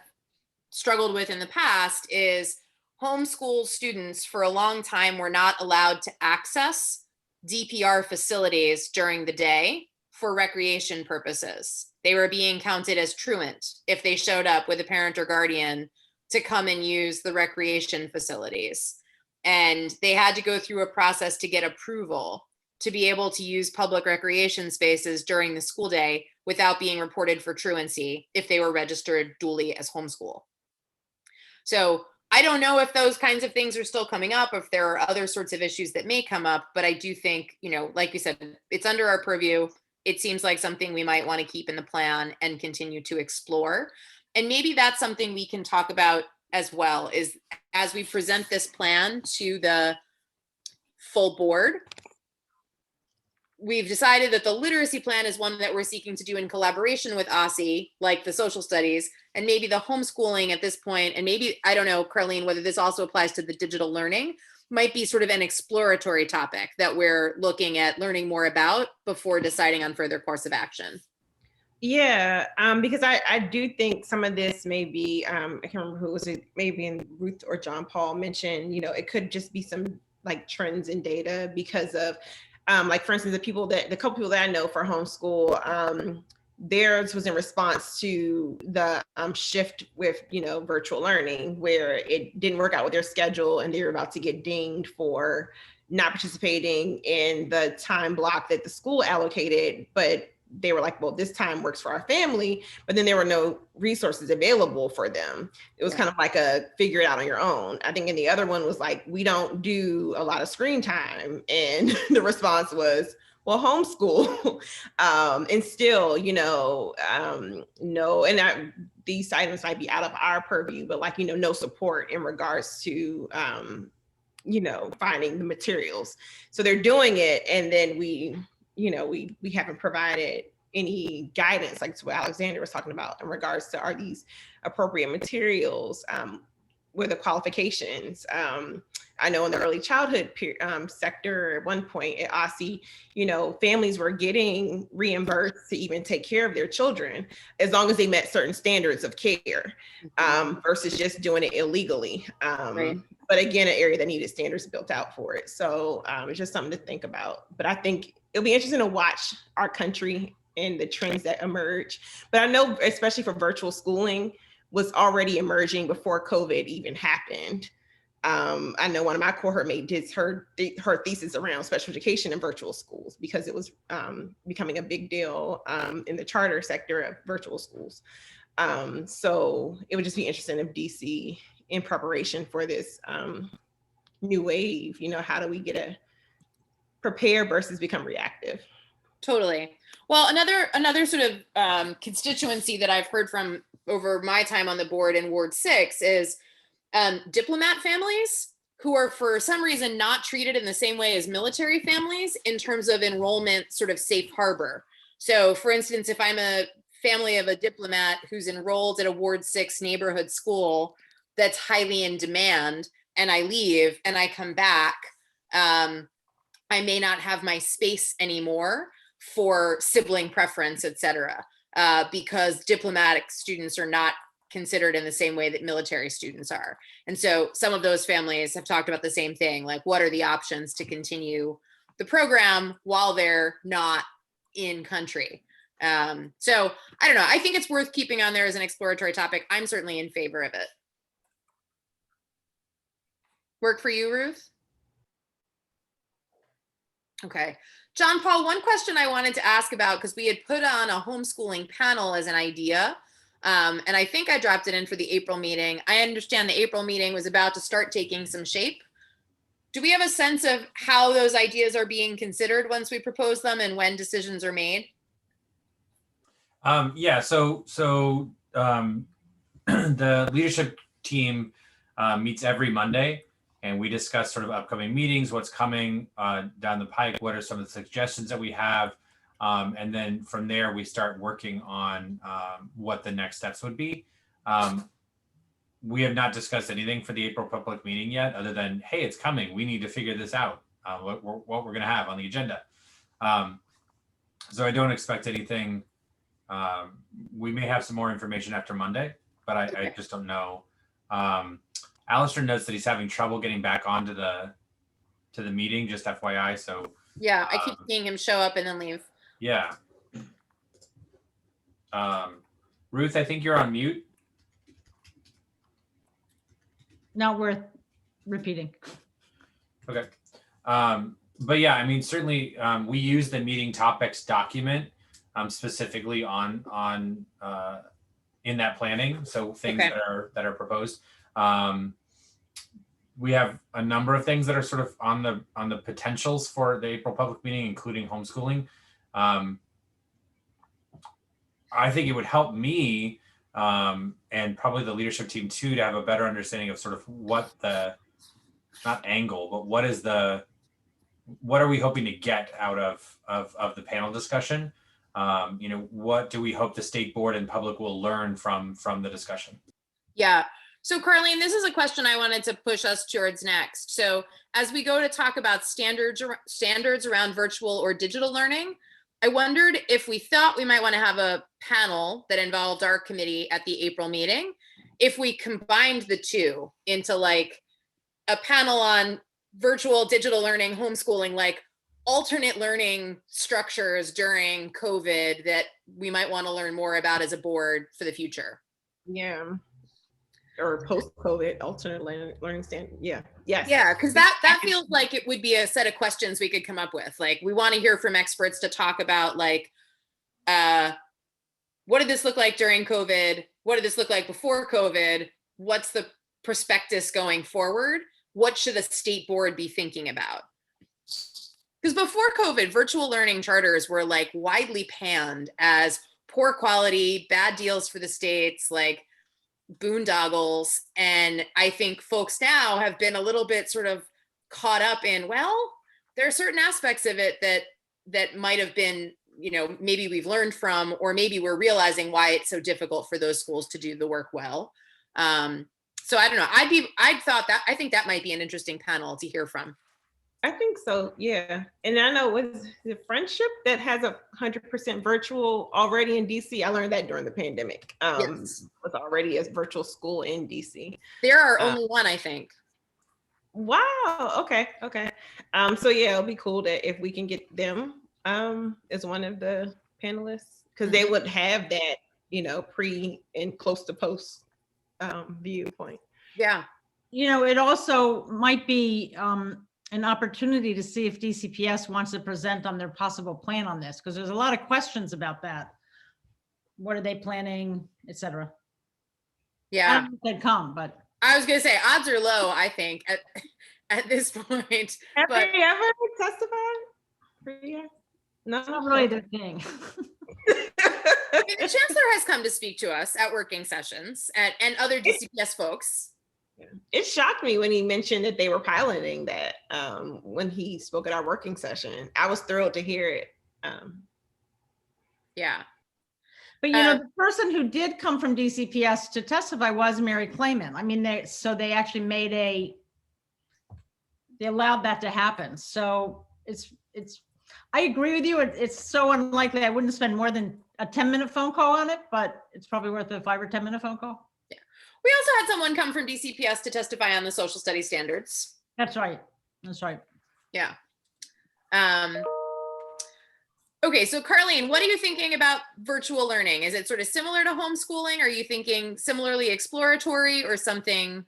struggled with in the past is homeschool students for a long time were not allowed to access DPR facilities during the day for recreation purposes. They were being counted as truant if they showed up with a parent or guardian to come and use the recreation facilities. And they had to go through a process to get approval to be able to use public recreation spaces during the school day without being reported for truancy if they were registered duly as homeschool. So I don't know if those kinds of things are still coming up, or if there are other sorts of issues that may come up, but I do think, you know, like you said, it's under our purview. It seems like something we might want to keep in the plan and continue to explore. And maybe that's something we can talk about as well, is as we present this plan to the full board, we've decided that the literacy plan is one that we're seeking to do in collaboration with OSSI, like the social studies, and maybe the homeschooling at this point, and maybe, I don't know, Carlene, whether this also applies to the digital learning, might be sort of an exploratory topic that we're looking at learning more about before deciding on further course of action. Yeah, because I do think some of this may be, I can't remember who was it, maybe in Ruth or John Paul mentioned, you know, it could just be some like trends in data because of, like for instance, the couple people that I know for homeschool, theirs was in response to the shift with, you know, virtual learning, where it didn't work out with their schedule and they were about to get dinged for not participating in the time block that the school allocated, but they were like, well, this time works for our family, but then there were no resources available for them. It was kind of like a figure it out on your own. I think in the other one was like, we don't do a lot of screen time. And the response was, well, homeschool. And still, you know, no, and these items might be out of our purview, but like, you know, no support in regards to, you know, finding the materials. So they're doing it. And then we haven't provided any guidance, like what Alexander was talking about in regards to, are these appropriate materials, with the qualifications. I know in the early childhood sector at one point at OSSI, you know, families were getting reimbursed to even take care of their children as long as they met certain standards of care, versus just doing it illegally. Right. But again, an area that needed standards built out for it. So it's just something to think about. But I think it'll be interesting to watch our country and the trends that emerge. But I know, especially for virtual schooling, was already emerging before COVID even happened. I know one of my cohort mates did her thesis around special education in virtual schools because it was becoming a big deal in the charter sector of virtual schools. So it would just be interesting if DC, in preparation for this new wave, you know, how do we get a prepare versus become reactive? Totally. Well, another sort of constituency that I've heard from over my time on the board in Ward 6 is diplomat families who are for some reason not treated in the same way as military families in terms of enrollment sort of safe harbor. So for instance, if I'm a family of a diplomat who's enrolled at a Ward 6 neighborhood school that's highly in demand, and I leave and I come back, I may not have my space anymore for sibling preference, et cetera, because diplomatic students are not considered in the same way that military students are. And so some of those families have talked about the same thing, like what are the options to continue the program while they're not in country? So I don't know. I think it's worth keeping on there as an exploratory topic. I'm certainly in favor of it. Work for you, Ruth? Okay. John Paul, one question I wanted to ask about, because we had put on a homeschooling panel as an idea, and I think I dropped it in for the April meeting. I understand the April meeting was about to start taking some shape. Do we have a sense of how those ideas are being considered once we propose them and when decisions are made? Yeah, so the leadership team meets every Monday, and we discuss sort of upcoming meetings, what's coming down the pike, what are some of the suggestions that we have, and then from there we start working on what the next steps would be. We have not discussed anything for the April public meeting yet, other than, hey, it's coming. We need to figure this out, what we're going to have on the agenda. So I don't expect anything. We may have some more information after Monday, but I just don't know. Alistair notes that he's having trouble getting back onto the meeting, just FYI. So yeah, I keep seeing him show up and then leave. Yeah. Ruth, I think you're on mute. Not worth repeating. Okay. But yeah, I mean, certainly we use the meeting topics document specifically on in that planning. So things that are proposed. We have a number of things that are sort of on the potentials for the April public meeting, including homeschooling. I think it would help me and probably the leadership team too to have a better understanding of sort of what the, not angle, but what are we hoping to get out of the panel discussion? What do we hope the state board and public will learn from the discussion? Yeah. So Carlene, this is a question I wanted to push us towards next. So as we go to talk about standards around virtual or digital learning, I wondered if we thought we might want to have a panel that involved our committee at the April meeting, if we combined the two into like a panel on virtual digital learning, homeschooling, like alternate learning structures during COVID that we might want to learn more about as a board for the future. Yeah. Or post-COVID alternate learning standard. Yeah. Yes. Yeah, because that feels like it would be a set of questions we could come up with. Like, we want to hear from experts to talk about like, what did this look like during COVID? What did this look like before COVID? What's the prospectus going forward? What should the state board be thinking about? Because before COVID, virtual learning charters were like widely panned as poor quality, bad deals for the states, like boondoggles. And I think folks now have been a little bit sort of caught up in, well, there are certain aspects of it that might have been, maybe we've learned from, or maybe we're realizing why it's so difficult for those schools to do the work well. So I don't know. I think that might be an interesting panel to hear from. I think so. Yeah. And I know with the Friendship that has 100% virtual already in DC. I learned that during the pandemic. Yes. Was already a virtual school in DC. There are only one, I think. Wow. Okay. So yeah, it'll be cool that if we can get them as one of the panelists, because they would have that, pre and close to post viewpoint. Yeah. It also might be an opportunity to see if DCPS wants to present on their possible plan on this, because there's a lot of questions about that. What are they planning, et cetera? Yeah. I don't know if they'd come, but I was going to say odds are low, I think, at this point. Have but they ever testified? Yeah. No, it's not really their thing. I mean, the chancellor has come to speak to us at working sessions and other DCPS folks. It shocked me when he mentioned that they were piloting that when he spoke at our working session. I was thrilled to hear it. Yeah. But the person who did come from DCPS to testify was Mary Clayman. I mean, they actually they allowed that to happen. So I agree with you. It's so unlikely I wouldn't spend more than a 10-minute phone call on it, but it's probably worth a 5 or 10-minute phone call. Yeah. We also had someone come from DCPS to testify on the social studies standards. That's right. Yeah. Okay, so Carlene, what are you thinking about virtual learning? Is it sort of similar to homeschooling? Are you thinking similarly exploratory or something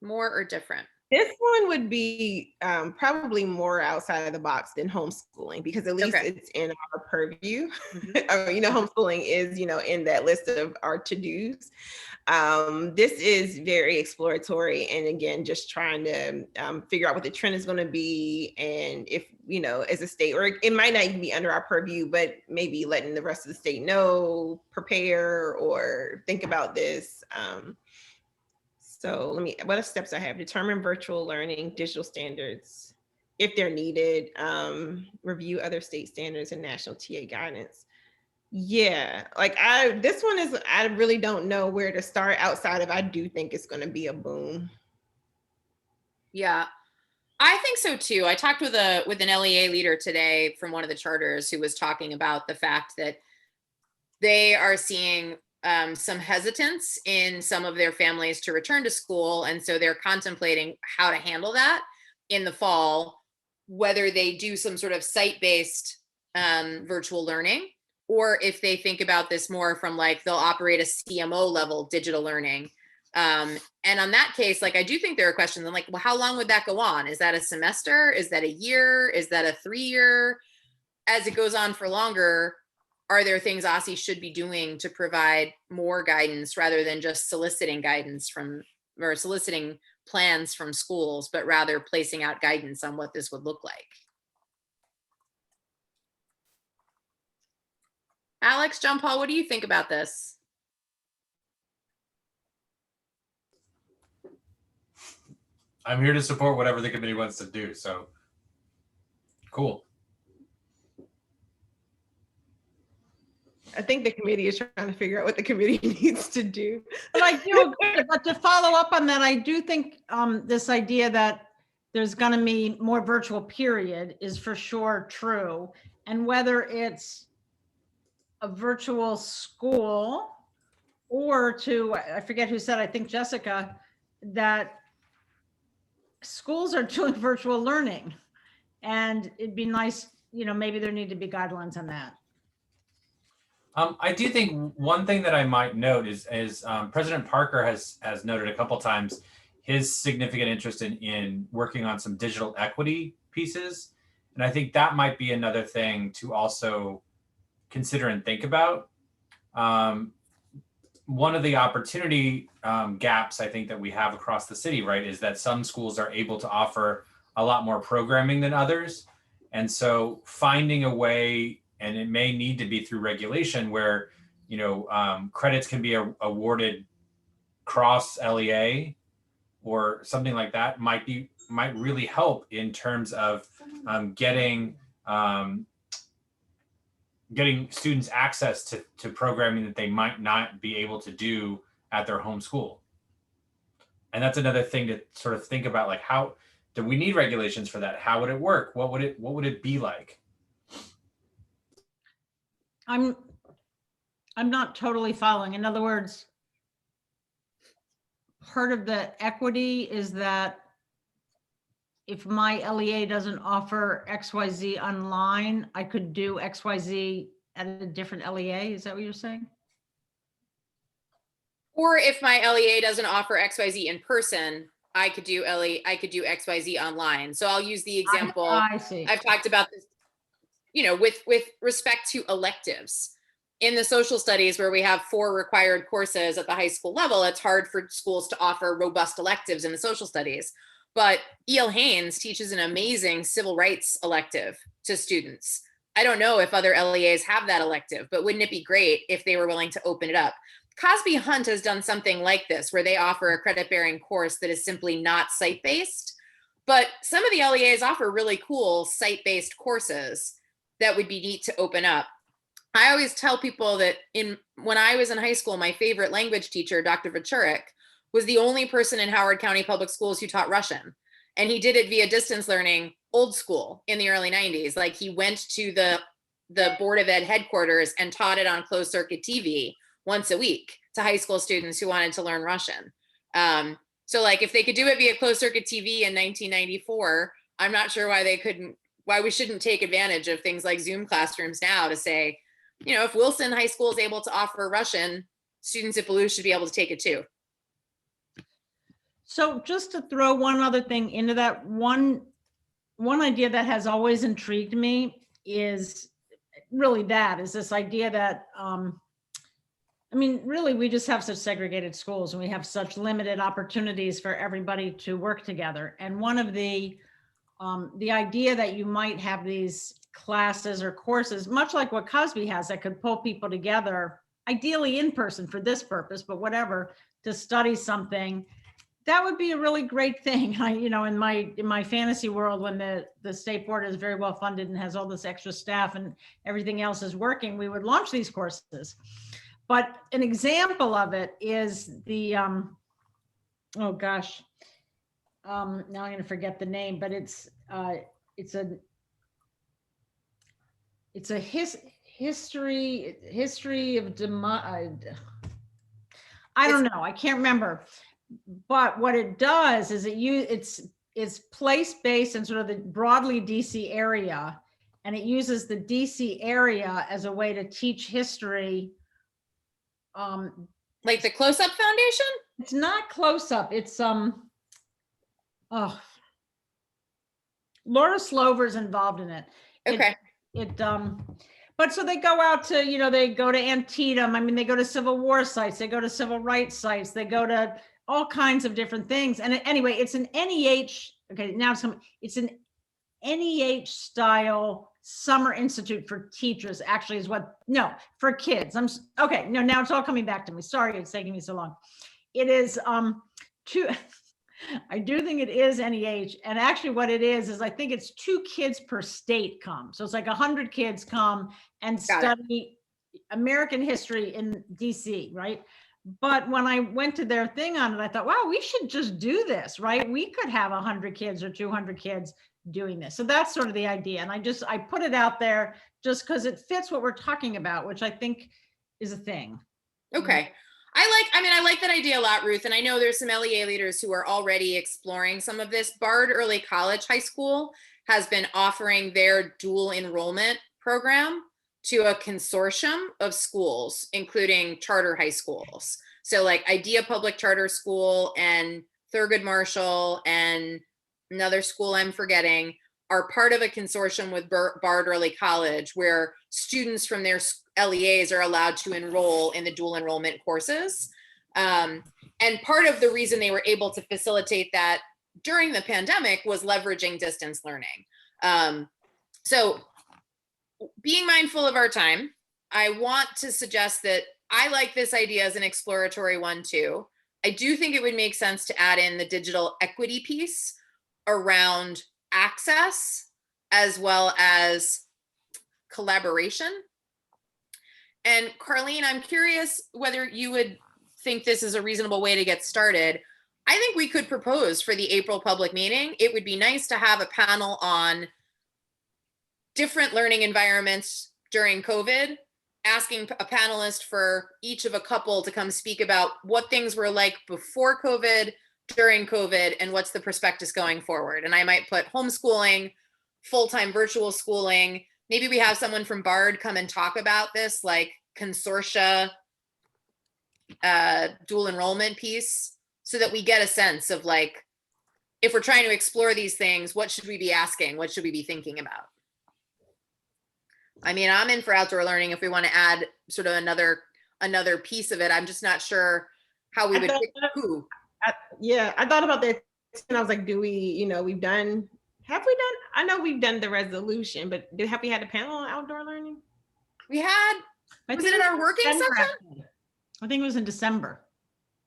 more or different? This one would be probably more outside of the box than homeschooling, because at least Okay. it's in our purview. Mhm. Homeschooling is, in that list of our to-dos. This is very exploratory, and again, just trying to figure out what the trend is going to be, and if, as a state, or it might not even be under our purview, but maybe letting the rest of the state know, prepare, or think about this. So what are steps I have? Determine virtual learning, digital standards, if they're needed, review other state standards and national TA guidance. Yeah, this one is, I really don't know where to start outside of, I do think it's going to be a boom. Yeah, I think so too. I talked with an LEA leader today from one of the charters who was talking about the fact that they are seeing some hesitance in some of their families to return to school. And so they're contemplating how to handle that in the fall, whether they do some sort of site-based virtual learning, or if they think about this more from they'll operate a CMO level digital learning. And on that case, I do think there are questions. I'm well, how long would that go on? Is that a semester? Is that a year? Is that a 3-year? As it goes on for longer, are there things OSSE should be doing to provide more guidance rather than just soliciting guidance or soliciting plans from schools, but rather placing out guidance on what this would look like? Alex, John Paul, what do you think about this? I'm here to support whatever the committee wants to do. So cool. I think the committee is trying to figure out what the committee needs to do. But I do agree, but to follow up on that, I do think this idea that there's going to be more virtual period is for sure true. And whether it's a virtual school or I forget who said, I think Jessica, that schools are doing virtual learning, and it'd be nice, maybe there need to be guidelines on that. I do think one thing that I might note is President Parker has noted a couple times his significant interest in working on some digital equity pieces. And I think that might be another thing to also consider and think about. One of the opportunity gaps I think that we have across the city, right, is that some schools are able to offer a lot more programming than others. And so finding a way, and it may need to be through regulation, where credits can be awarded cross LEA or something like that might really help in terms of getting students access to programming that they might not be able to do at their home school. And that's another thing to sort of think about, how do we need regulations for that? How would it work? What would it be like? I'm not totally following. In other words, part of the equity is that if my LEA doesn't offer XYZ online, I could do XYZ at a different LEA. Is that what you're saying? Or if my LEA doesn't offer XYZ in person, I could do XYZ online. So I'll use the example. I see. I've talked about this, with respect to electives. In the social studies, where we have 4 required courses at the high school level, it's hard for schools to offer robust electives in the social studies. But E.L. Haynes teaches an amazing civil rights elective to students. I don't know if other LEAs have that elective, but wouldn't it be great if they were willing to open it up? Cosby Hunt has done something like this, where they offer a credit-bearing course that is simply not site-based. But some of the LEAs offer really cool site-based courses that would be neat to open up. I always tell people that when I was in high school, my favorite language teacher, Dr. Vachurik, was the only person in Howard County Public Schools who taught Russian. And he did it via distance learning, old school, in the early 90s. He went to the Board of Ed headquarters and taught it on closed circuit TV once a week to high school students who wanted to learn Russian. So if they could do it via closed circuit TV in 1994, I'm not sure why they couldn't why we shouldn't take advantage of things like Zoom classrooms now to say, you know, if Wilson High School is able to offer Russian, students at Blue should be able to take it too. So just to throw one other thing into that, one idea that has always intrigued me is really this idea that, I mean, really, we just have such segregated schools and we have such limited opportunities for everybody to work together. And one of the idea that you might have these classes or courses, much like what Cosby has, that could pull people together, ideally in person for this purpose, but whatever, to study something, that would be a really great thing. You know, in my fantasy world, when the state board is very well funded and has all this extra staff and everything else is working, we would launch these courses. But an example of it is the, oh gosh, now I'm going to forget the name, but it's a history of I don't know, I can't remember. But what it does is it's place-based in sort of the broadly DC area, and it uses the DC area as a way to teach history. Like the Close Up Foundation? It's not Close Up. It's Laura Slover's involved in it. Okay. But so they go out to, you know, they go to Antietam. I mean, they go to Civil War sites, they go to civil rights sites, they go to all kinds of different things. And anyway, it's an NEH. Okay, now it's an NEH style summer institute for teachers, actually, is what, no, for kids. Okay, no, now it's all coming back to me. Sorry, it's taking me so long. It is I do think it is NEH, and actually what it is I think it's 2 kids per state come. So it's like 100 kids come and study American history in DC, right? But when I went to their thing on it, I thought, wow, we should just do this, right? We could have 100 kids or 200 kids doing this. So that's sort of the idea. And I put it out there just because it fits what we're talking about, which I think is a thing. Okay. I like that idea a lot, Ruth. And I know there's some LEA leaders who are already exploring some of this. Bard Early College High School has been offering their dual enrollment program to a consortium of schools, including charter high schools. So like Idea Public Charter School and Thurgood Marshall and another school I'm forgetting are part of a consortium with Bard Early College, where students from their LEAs are allowed to enroll in the dual enrollment courses. And part of the reason they were able to facilitate that during the pandemic was leveraging distance learning. So being mindful of our time, I want to suggest that I like this idea as an exploratory one too. I do think it would make sense to add in the digital equity piece around access as well as collaboration. And Carlene, I'm curious whether you would think this is a reasonable way to get started. I think we could propose for the April public meeting, it would be nice to have a panel on different learning environments during COVID, asking a panelist for each of a couple to come speak about what things were like before COVID, during COVID, and what's the prospectus going forward. And I might put homeschooling, full-time virtual schooling. Maybe we have someone from Bard come and talk about this, like consortia, dual enrollment piece, so that we get a sense of like, if we're trying to explore these things, what should we be asking? What should we be thinking about? I mean, I'm in for outdoor learning if we want to add sort of another piece of it. I'm just not sure how we would pick who. I thought about that and I was like, have we done, I know we've done the resolution, but have we had a panel on outdoor learning? We had, was it in our working session? I think it was in December.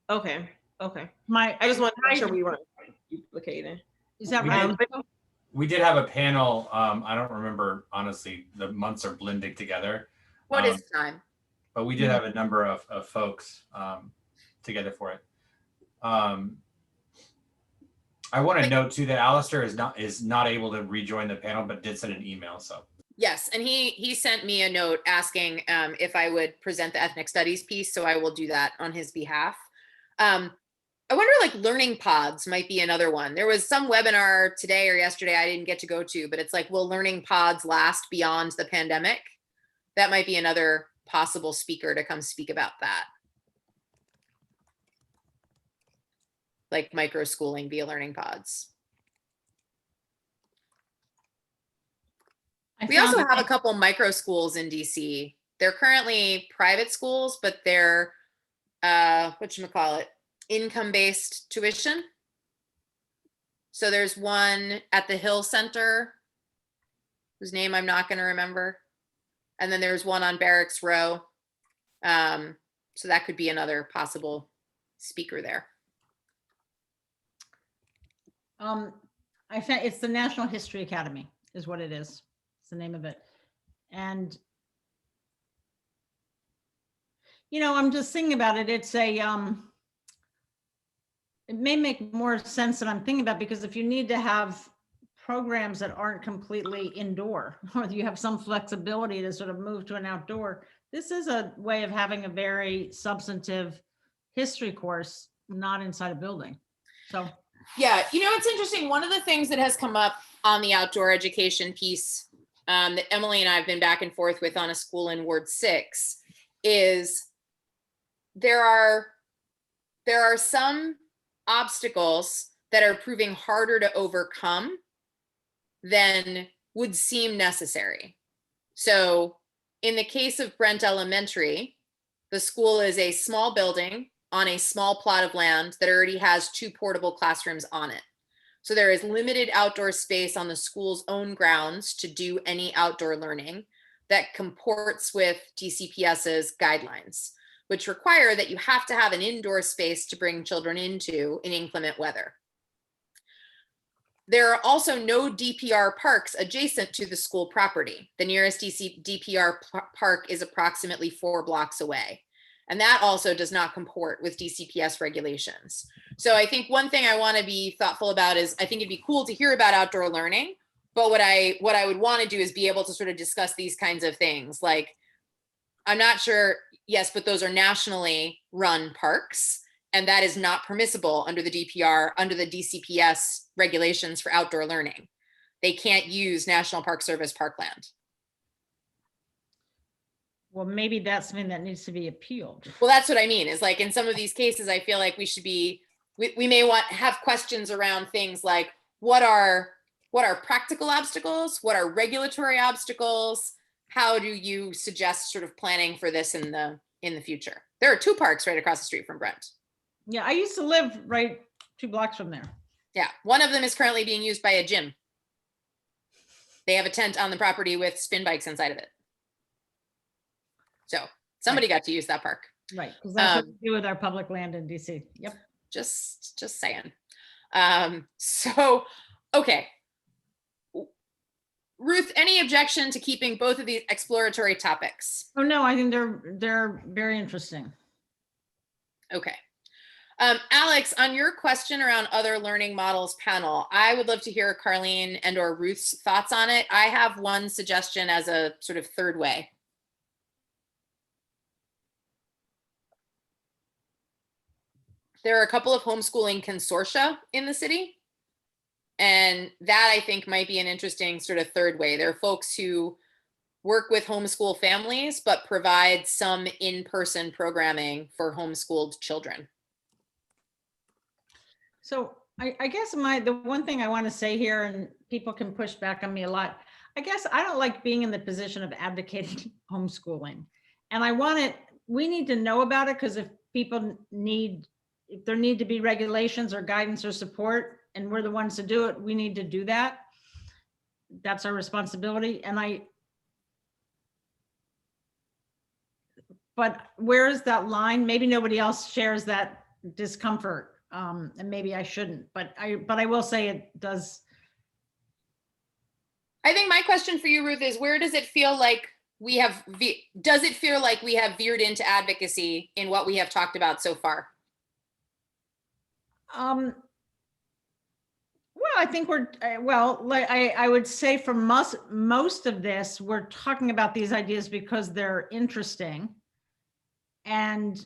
Okay. I just wanted to make sure we weren't duplicating. Is that right? We did have a panel. I don't remember, honestly, the months are blending together. What is time? But we did have a number of folks together for it. I want to note too that Alistair is not able to rejoin the panel, but did send an email. So yes, and he sent me a note asking if I would present the ethnic studies piece, so I will do that on his behalf. I wonder, like, learning pods might be another one. There was some webinar today or yesterday I didn't get to go to, but it's like, will learning pods last beyond the pandemic? That might be another possible speaker to come speak about that. Like micro schooling via learning pods. We also have a couple micro schools in DC. They're currently private schools, but they're whatchamacallit, income-based tuition. So there's one at the Hill Center, whose name I'm not going to remember. And then there's one on Barracks Row. So that could be another possible speaker there. I found it's the National History Academy is what it is. It's the name of it. And I'm just thinking about it. It's a, it may make more sense than I'm thinking about, because if you need to have programs that aren't completely indoor, or you have some flexibility to sort of move to an outdoor, this is a way of having a very substantive history course, not inside a building. So. Yeah, it's interesting. One of the things that has come up on the outdoor education piece that Emily and I have been back and forth with on a school in Ward 6 is there are some obstacles that are proving harder to overcome than would seem necessary. So in the case of Brent Elementary, the school is a small building on a small plot of land that already has 2 portable classrooms on it. So there is limited outdoor space on the school's own grounds to do any outdoor learning that comports with DCPS's guidelines, which require that you have to have an indoor space to bring children into in inclement weather. There are also no DPR parks adjacent to the school property. The nearest DPR park is approximately 4 blocks away. And that also does not comport with DCPS regulations. So I think one thing I want to be thoughtful about is, I think it'd be cool to hear about outdoor learning, but what I would want to do is be able to sort of discuss these kinds of things. Like, I'm not sure, yes, but those are nationally run parks, and that is not permissible under the DPR, under the DCPS regulations for outdoor learning. They can't use National Park Service parkland. Well, maybe that's something that needs to be appealed. Well, that's what I mean, is like in some of these cases, I feel like we should be, we may have questions around things like, what are practical obstacles? What are regulatory obstacles? How do you suggest sort of planning for this in the future? There are 2 parks right across the street from Brent. Yeah, I used to live right 2 blocks from there. Yeah, one of them is currently being used by a gym. They have a tent on the property with spin bikes inside of it. So somebody got to use that park. Right, because that's what we do with our public land in DC. Yep. Just saying. So, okay. Ruth, any objection to keeping both of these exploratory topics? Oh, no, I think they're very interesting. Okay. Alex, on your question around other learning models panel, I would love to hear Carleen and or Ruth's thoughts on it. I have one suggestion as a sort of third way. There are a couple of homeschooling consortia in the city. And that I think might be an interesting sort of third way. There are folks who work with homeschool families, but provide some in-person programming for homeschooled children. So I guess the one thing I want to say here, and people can push back on me a lot, I guess I don't like being in the position of advocating homeschooling. And we need to know about it, because if there need to be regulations or guidance or support, and we're the ones to do it, we need to do that. That's our responsibility. But where is that line? Maybe nobody else shares that discomfort, and maybe I shouldn't, but I will say it does. I think my question for you, Ruth, is where does it feel like does it feel like we have veered into advocacy in what we have talked about so far? Well, I think I would say for most of this, we're talking about these ideas because they're interesting. And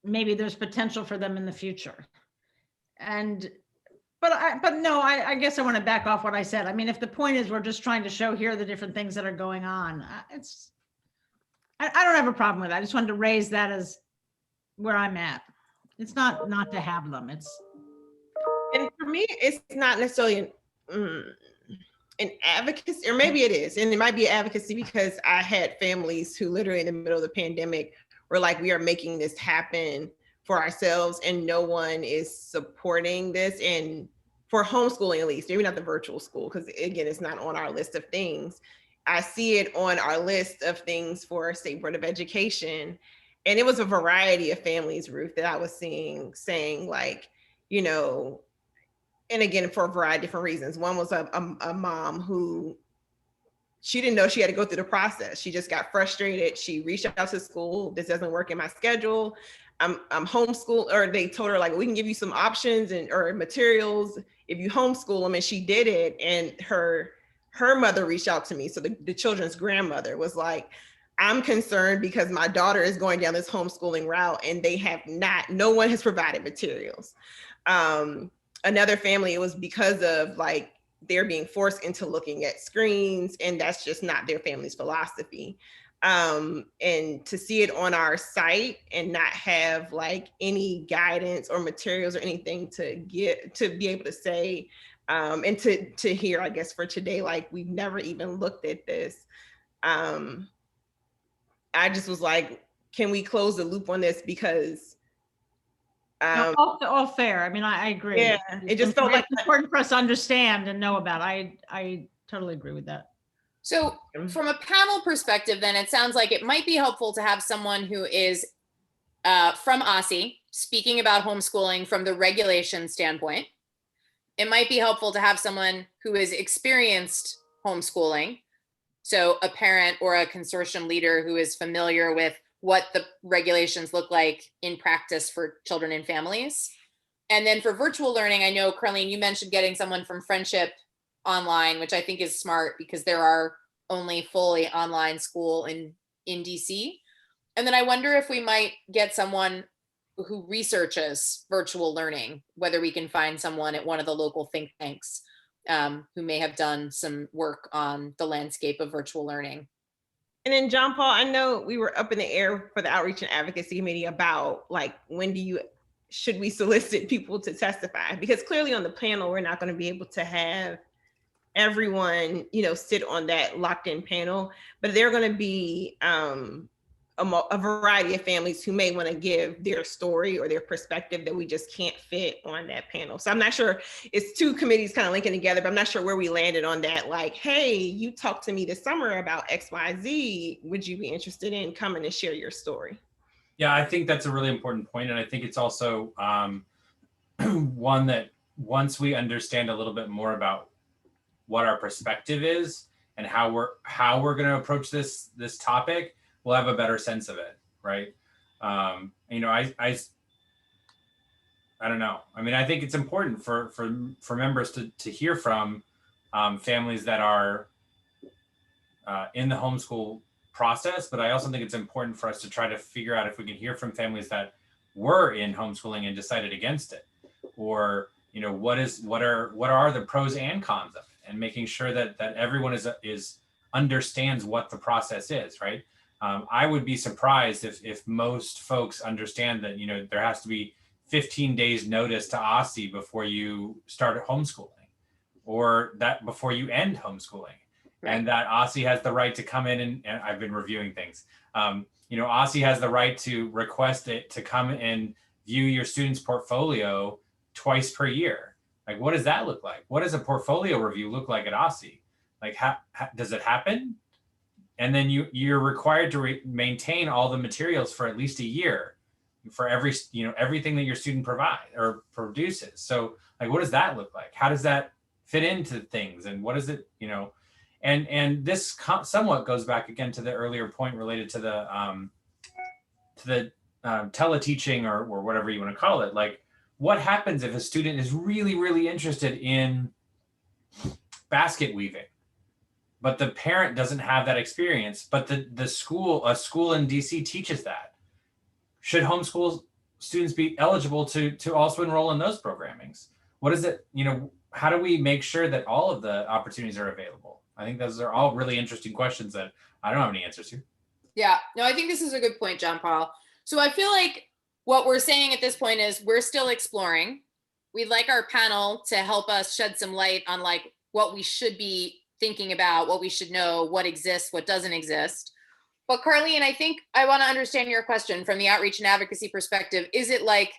maybe there's potential for them in the future. But no, I guess I want to back off what I said. I mean, if the point is we're just trying to show here the different things that are going on, I don't have a problem with that. I just wanted to raise that as where I'm at. It's not to have them. And for me, it's not necessarily an advocacy, or maybe it is, and it might be advocacy because I had families who literally in the middle of the pandemic were like, we are making this happen for ourselves and no one is supporting this. And for homeschooling, at least, maybe not the virtual school, because again, it's not on our list of things. I see it on our list of things for State Board of Education. And it was a variety of families, Ruth, that I was seeing saying like, you know, and again, for a variety of different reasons. One was a mom who, she didn't know she had to go through the process. She just got frustrated. She reached out to school. This doesn't work in my schedule. I'm homeschool, or they told her like, we can give you some options or materials if you homeschool them. And she did it. And her mother reached out to me. So the children's grandmother was like, I'm concerned because my daughter is going down this homeschooling route and no one has provided materials. Another family, it was because of like, they're being forced into looking at screens and that's just not their family's philosophy. And to see it on our site and not have like any guidance or materials or anything to be able to say, and to hear, I guess for today, like we've never even looked at this. I just was like, can we close the loop on this? Because No, all fair. I mean, I agree. Yeah, it just felt like important for us to understand and know about. I totally agree with that. So from a panel perspective, then it sounds like it might be helpful to have someone who is from OSSI speaking about homeschooling from the regulation standpoint. It might be helpful to have someone who is experienced homeschooling. So a parent or a consortium leader who is familiar with what the regulations look like in practice for children and families. And then for virtual learning, I know, Carlene, you mentioned getting someone from Friendship Online, which I think is smart because there are only fully online school in DC. And then I wonder if we might get someone who researches virtual learning, whether we can find someone at one of the local think tanks who may have done some work on the landscape of virtual learning. And then John Paul, I know we were up in the air for the Outreach and Advocacy Committee about like, should we solicit people to testify? Because clearly on the panel, we're not going to be able to have everyone, sit on that locked in panel, but there are going to be a variety of families who may want to give their story or their perspective that we just can't fit on that panel. So I'm not sure, it's two committees kind of linking together, but I'm not sure where we landed on that. Like, hey, you talked to me this summer about XYZ. Would you be interested in coming and share your story? Yeah, I think that's a really important point. And I think it's also one that once we understand a little bit more about what our perspective is and how we're going to approach this topic, we'll have a better sense of it, right? I don't know. I mean, I think it's important for members to hear from families that are in the homeschool process, but I also think it's important for us to try to figure out if we can hear from families that were in homeschooling and decided against it, or what are the pros and cons of it, and making sure that everyone understands what the process is, right? I would be surprised if most folks understand that there has to be 15 days notice to OSSI before you start homeschooling, or that before you end homeschooling. Right. And that OSSI has the right to come in and I've been reviewing things. OSSI has the right to request it to come and view your student's portfolio twice per year. Like, what does that look like? What does a portfolio review look like at OSSI? Like, how does it happen? And then you're required to maintain all the materials for at least a year for everything that your student provides or produces. So like, what does that look like? How does that fit into things? And what is it, and this somewhat goes back again to the earlier point related to the teleteaching or whatever you want to call it. Like, what happens if a student is really, really interested in basket weaving, but the parent doesn't have that experience, but a school in DC teaches that? should homeschool students be eligible to also enroll in those programmings? What is it, how do we make sure that all of the opportunities are available? I think those are all really interesting questions that I don't have any answers to. Yeah, no, I think this is a good point, John Paul. So I feel like what we're saying at this point is we're still exploring. We'd like our panel to help us shed some light on like what we should be thinking about, what we should know, what exists, what doesn't exist. But Carlene, I think I want to understand your question from the outreach and advocacy perspective. Is it like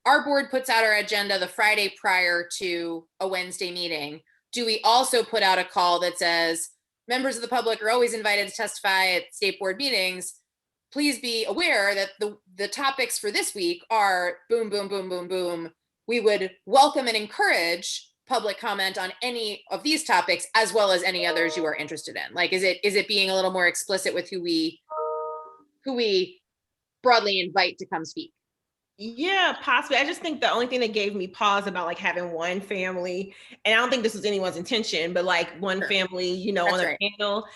our board puts out our agenda the Friday prior to a Wednesday meeting? Do we also put out a call that says members of the public are always invited to testify at state board meetings? Please be aware that the topics for this week are boom, boom, boom, boom, boom. We would welcome and encourage public comment on any of these topics as well as any others you are interested in. Like, is it being a little more explicit with who we broadly invite to come speak? Yeah, possibly. I just think the only thing that gave me pause about like having one family, and I don't think this was anyone's intention, but like one family, That's on a right. panel,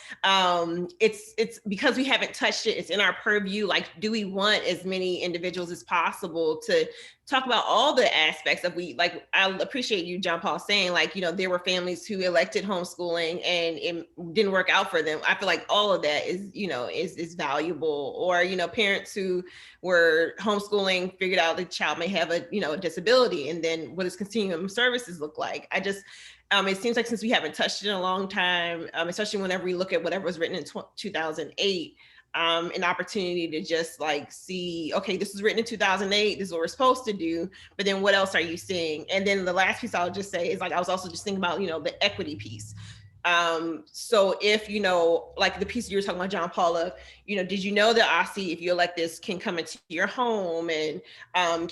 it's because we haven't touched it. It's in our purview. Like, do we want as many individuals as possible to talk about all the aspects of I appreciate you, John Paul, saying like, there were families who elected homeschooling and it didn't work out for them. I feel like all of that is, is valuable. Or, parents who were homeschooling figured out the child may have a, a disability, and then what does continuum services look like? I just, it seems like since we haven't touched it in a long time, especially whenever we look at whatever was written in 2008, an opportunity to just like see, okay, this was written in 2008, this is what we're supposed to do, but then what else are you seeing? And then the last piece I'll just say is like, I was also just thinking about, the equity piece. So if, like the piece you were talking about, John Paul, of, did you know that OSSI, if you elect this, can come into your home and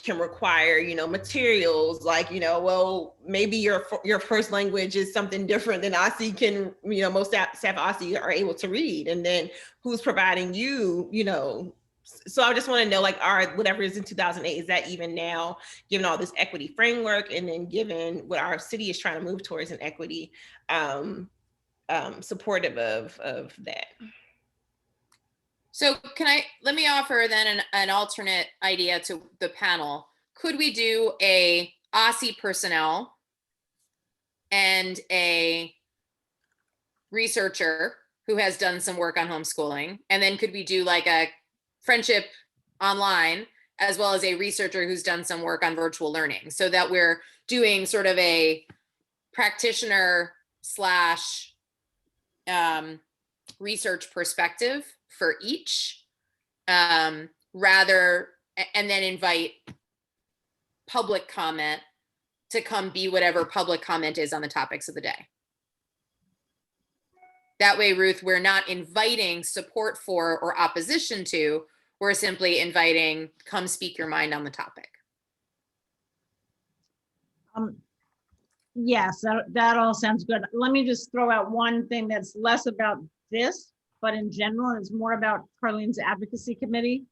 can require, materials like, well, maybe your first language is something different than OSSI can, most staff OSSI are able to read. And then who's providing you, so I just want to know, like, whatever is in 2008, is that even now, given all this equity framework, and then given what our city is trying to move towards in equity, supportive of that. So let me offer then an alternate idea to the panel. Could we do a OSSI personnel and a researcher who has done some work on homeschooling? And then could we do like a friendship online as well as a researcher who's done some work on virtual learning, so that we're doing sort of a practitioner slash research perspective for each, rather, and then invite public comment to come be whatever public comment is on the topics of the day. That way, Ruth, we're not inviting support for or opposition to, we're simply inviting, come speak your mind on the topic. Yes, that all sounds good. Let me just throw out one thing that's less about this, but in general, it's more about Carlene's advocacy committee,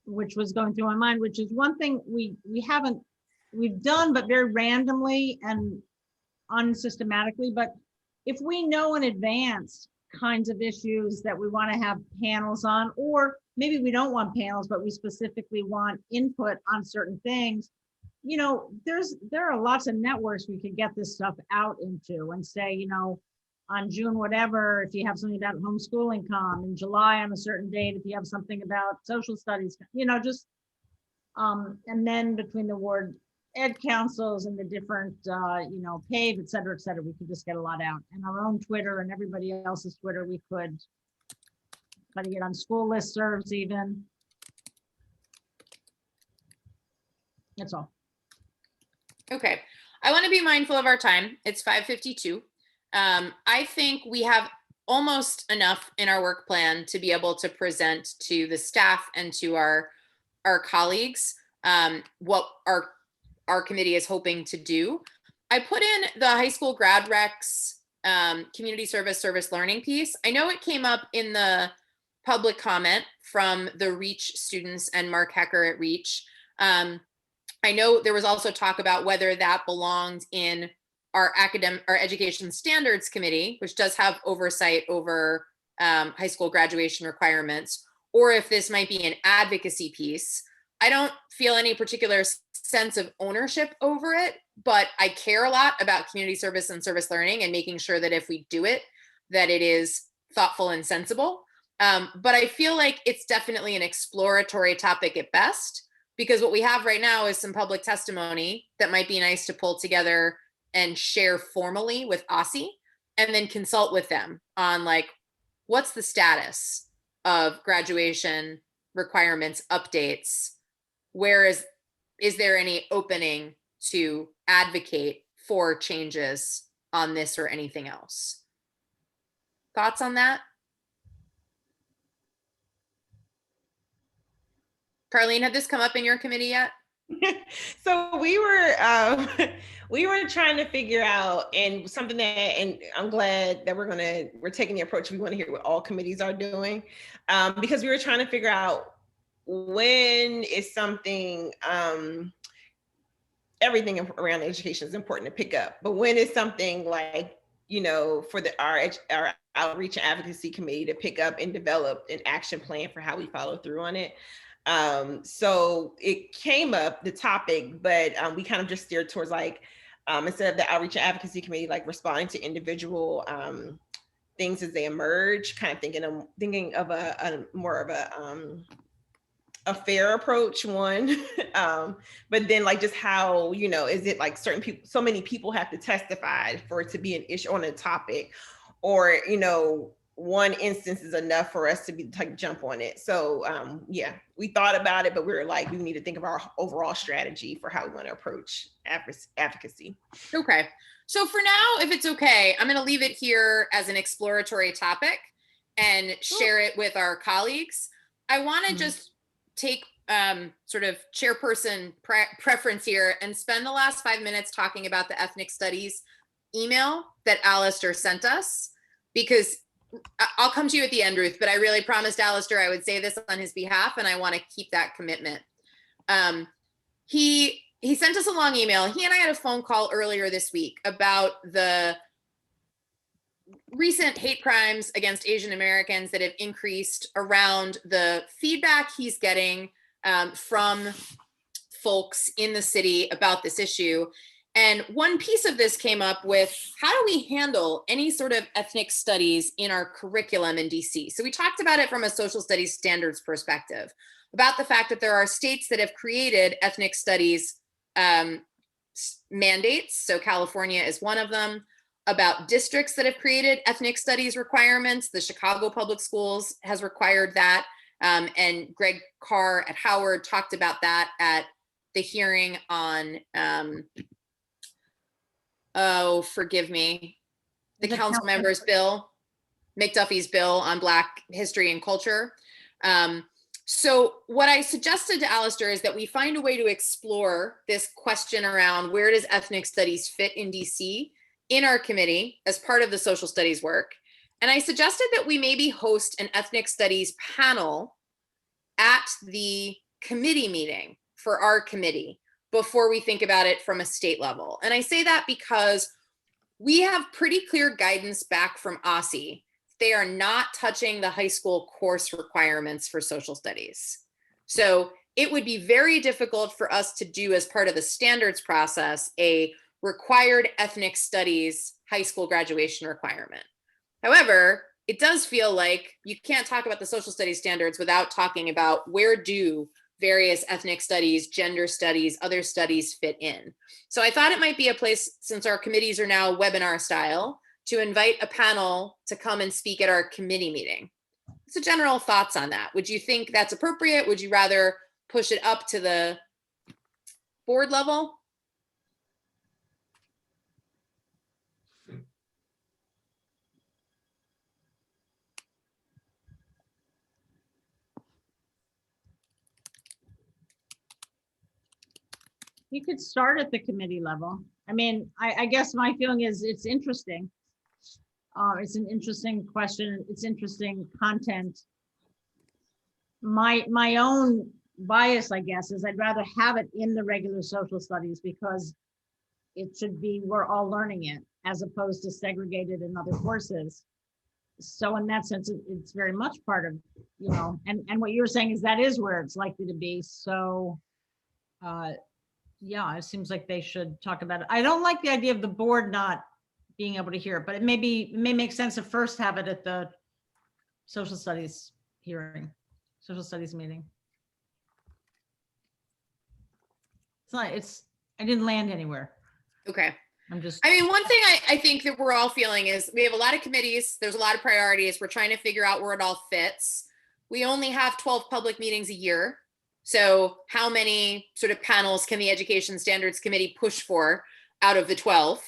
which was going through my mind, which is one thing we've done, but very randomly and unsystematically. But if we know in advance kinds of issues that we want to have panels on, or maybe we don't want panels, but we specifically want input on certain things, there are lots of networks we could get this stuff out into and say, on June, whatever, if you have something about homeschooling, come in July on a certain date, if you have something about social studies, just, and then between the ward ed councils and the different, PAVE, et cetera, we could just get a lot out. And our own Twitter and everybody else's Twitter, we could try to get on school listservs even. That's all. Okay, I want to be mindful of our time. It's 5:52. I think we have almost enough in our work plan to be able to present to the staff and to our colleagues what our committee is hoping to do. I put in the high school grad recs community service learning piece. I know it came up in the public comment from the Reach students and Mark Hecker at Reach. I know there was also talk about whether that belonged in our education standards committee, which does have oversight over high school graduation requirements, or if this might be an advocacy piece. I don't feel any particular sense of ownership over it, but I care a lot about community service and service learning and making sure that if we do it, that it is thoughtful and sensible. But I feel like it's definitely an exploratory topic at best, because what we have right now is some public testimony that might be nice to pull together and share formally with OSSI, and then consult with them on like, what's the status of graduation requirements updates? Where is there any opening to advocate for changes on this or anything else? Thoughts on that? Carlene, had this come up in your committee yet? So we were trying to figure out, and something that, and I'm glad that we're taking the approach we want to hear what all committees are doing, because we were trying to figure out when is something, everything around education is important to pick up, but when is something like, you know, for our outreach and advocacy committee to pick up and develop an action plan for how we follow through on it. So it came up, the topic, but we kind of just steered towards like, instead of the outreach and advocacy committee, like responding to individual things as they emerge, kind of thinking of a more of a fair approach, one, but then like just how, you know, is it like certain people, so many people have to testify for it to be an issue on a topic, or, you know, one instance is enough for us to be like jump on it. So yeah, we thought about it, but we were like, we need to think of our overall strategy for how we want to approach advocacy. Okay. So for now, if it's okay, I'm going to leave it here as an exploratory topic and share it with our colleagues. I want to just take sort of chairperson preference here and spend the last 5 minutes talking about the ethnic studies email that Alistair sent us, because I'll come to you at the end, Ruth, but I really promised Alistair I would say this on his behalf, and I want to keep that commitment. He sent us a long email. He and I had a phone call earlier this week about the recent hate crimes against Asian Americans that have increased, around the feedback he's getting from folks in the city about this issue. And one piece of this came up with, how do we handle any sort of ethnic studies in our curriculum in DC? So we talked about it from a social studies standards perspective, about the fact that there are states that have created ethnic studies mandates. So California is one of them. About districts that have created ethnic studies requirements. The Chicago Public Schools has required that. And Greg Carr at Howard talked about that at the hearing on, oh, forgive me, the council member's bill, McDuffie's bill on Black history and culture. So what I suggested to Alistair is that we find a way to explore this question around, where does ethnic studies fit in DC in our committee as part of the social studies work. And I suggested that we maybe host an ethnic studies panel at the committee meeting for our committee before we think about it from a state level. And I say that because we have pretty clear guidance back from OSSI. They are not touching the high school course requirements for social studies. So it would be very difficult for us to do, as part of the standards process, a required ethnic studies high school graduation requirement. However, it does feel like you can't talk about the social studies standards without talking about, where do various ethnic studies, gender studies, other studies fit in. So I thought it might be a place, since our committees are now webinar style, to invite a panel to come and speak at our committee meeting. So general thoughts on that. Would you think that's appropriate? Would you rather push it up to the board level? You could start at the committee level. I mean, I guess my feeling is it's interesting. It's an interesting question. It's interesting content. My own bias, I guess, is I'd rather have it in the regular social studies, because it should be, we're all learning it, as opposed to segregated in other courses. So in that sense, it's very much part of, and what you're saying is that is where it's likely to be. So, yeah, it seems like they should talk about it. I don't like the idea of the board not being able to hear it, but it may make sense to first have it at the social studies social studies meeting. I didn't land anywhere. Okay. I'm just. I mean, one thing I think that we're all feeling is we have a lot of committees. There's a lot of priorities. We're trying to figure out where it all fits. We only have 12 public meetings a year. So how many sort of panels can the Education Standards Committee push for out of the 12?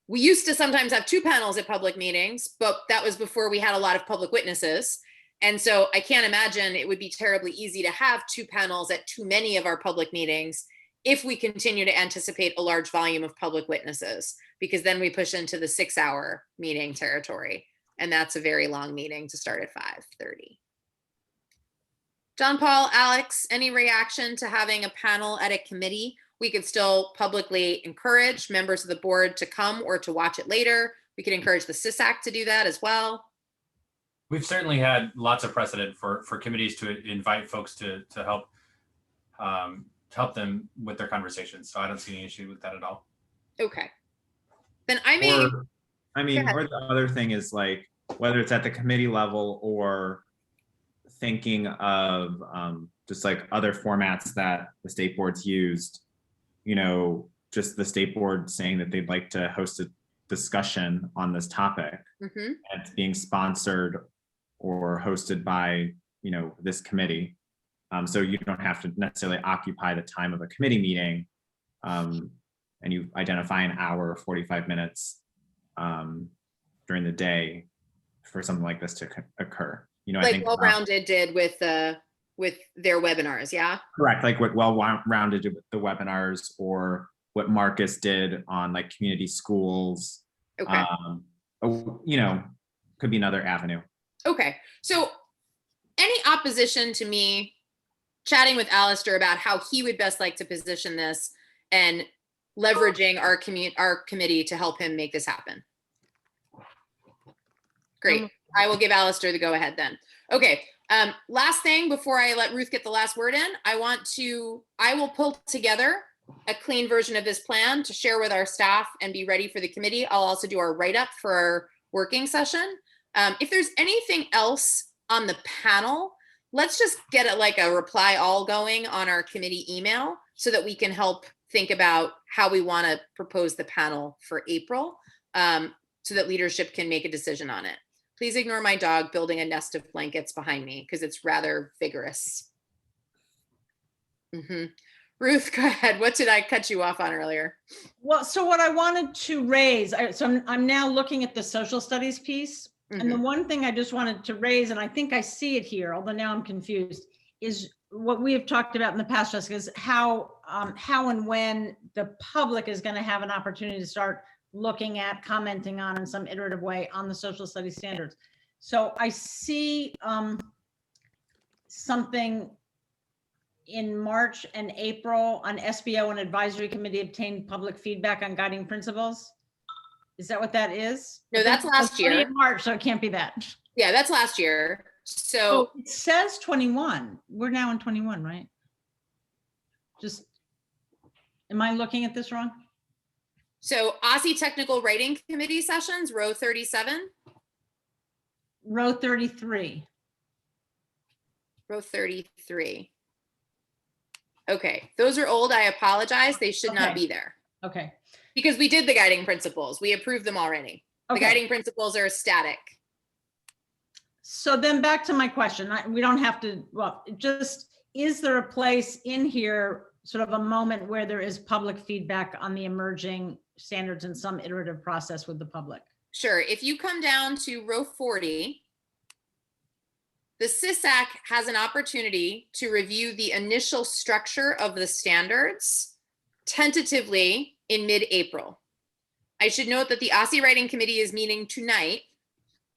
We used to sometimes have 2 panels at public meetings, but that was before we had a lot of public witnesses. And so I can't imagine it would be terribly easy to have 2 panels at too many of our public meetings if we continue to anticipate a large volume of public witnesses, because then we push into the 6-hour meeting territory. And that's a very long meeting to start at 5:30. John Paul, Alex, any reaction to having a panel at a committee? We could still publicly encourage members of the board to come or to watch it later. We could encourage the SISAC to do that as well. We've certainly had lots of precedent for committees to invite folks to help them with their conversations. So I don't see any issue with that at all. Okay. Then I may. Or the other thing is like, whether it's at the committee level or thinking of just like other formats that the state boards used, just the state board saying that they'd like to host a discussion on this topic, and it's being sponsored or hosted by, this committee. So you don't have to necessarily occupy the time of a committee meeting, and you identify an hour or 45 minutes during the day for something like this to occur. I Like think Well-Rounded did with their webinars, yeah? Correct, like what Well-Rounded did with the webinars, or what Marcus did on like community schools. Okay. Could be another avenue. Okay, so any opposition to me chatting with Alistair about how he would best like to position this and leveraging our committee to help him make this happen? Great. I will give Alistair the go ahead then. Okay. Last thing before I let Ruth get the last word in, I will pull together a clean version of this plan to share with our staff and be ready for the committee. I'll also do our write-up for our working session. If there's anything else on the panel, let's just get a reply all going on our committee email so that we can help think about how we want to propose the panel for April, so that leadership can make a decision on it. Please ignore my dog building a nest of blankets behind me because it's rather vigorous. Ruth, go ahead. What did I cut you off on earlier? Well, so what I wanted to raise, I'm now looking at the social studies piece. And the one thing I just wanted to raise, and I think I see it here, although now I'm confused, is what we have talked about in the past, Jessica, is how and when the public is going to have an opportunity to start looking at, commenting on in some iterative way on the social studies standards. So I see something in March and April on SBO and advisory committee obtained public feedback on guiding principles. Is that what that is? No, that's last year. In March, so it can't be that. Yeah, that's last year. So it says 21. We're now in 21, right? Am I looking at this wrong? So OSSE Technical Writing Committee sessions, row 37. Row 33. Row 33. Okay, those are old. I apologize. They should not be there. Okay. Because we did the guiding principles. We approved them already. The guiding principles are static. So then back to my question. We don't have to, is there a place in here, sort of a moment where there is public feedback on the emerging standards in some iterative process with the public? Sure. If you come down to row 40, the SISAC has an opportunity to review the initial structure of the standards tentatively in mid-April. I should note that the OSSE Writing Committee is meeting tonight.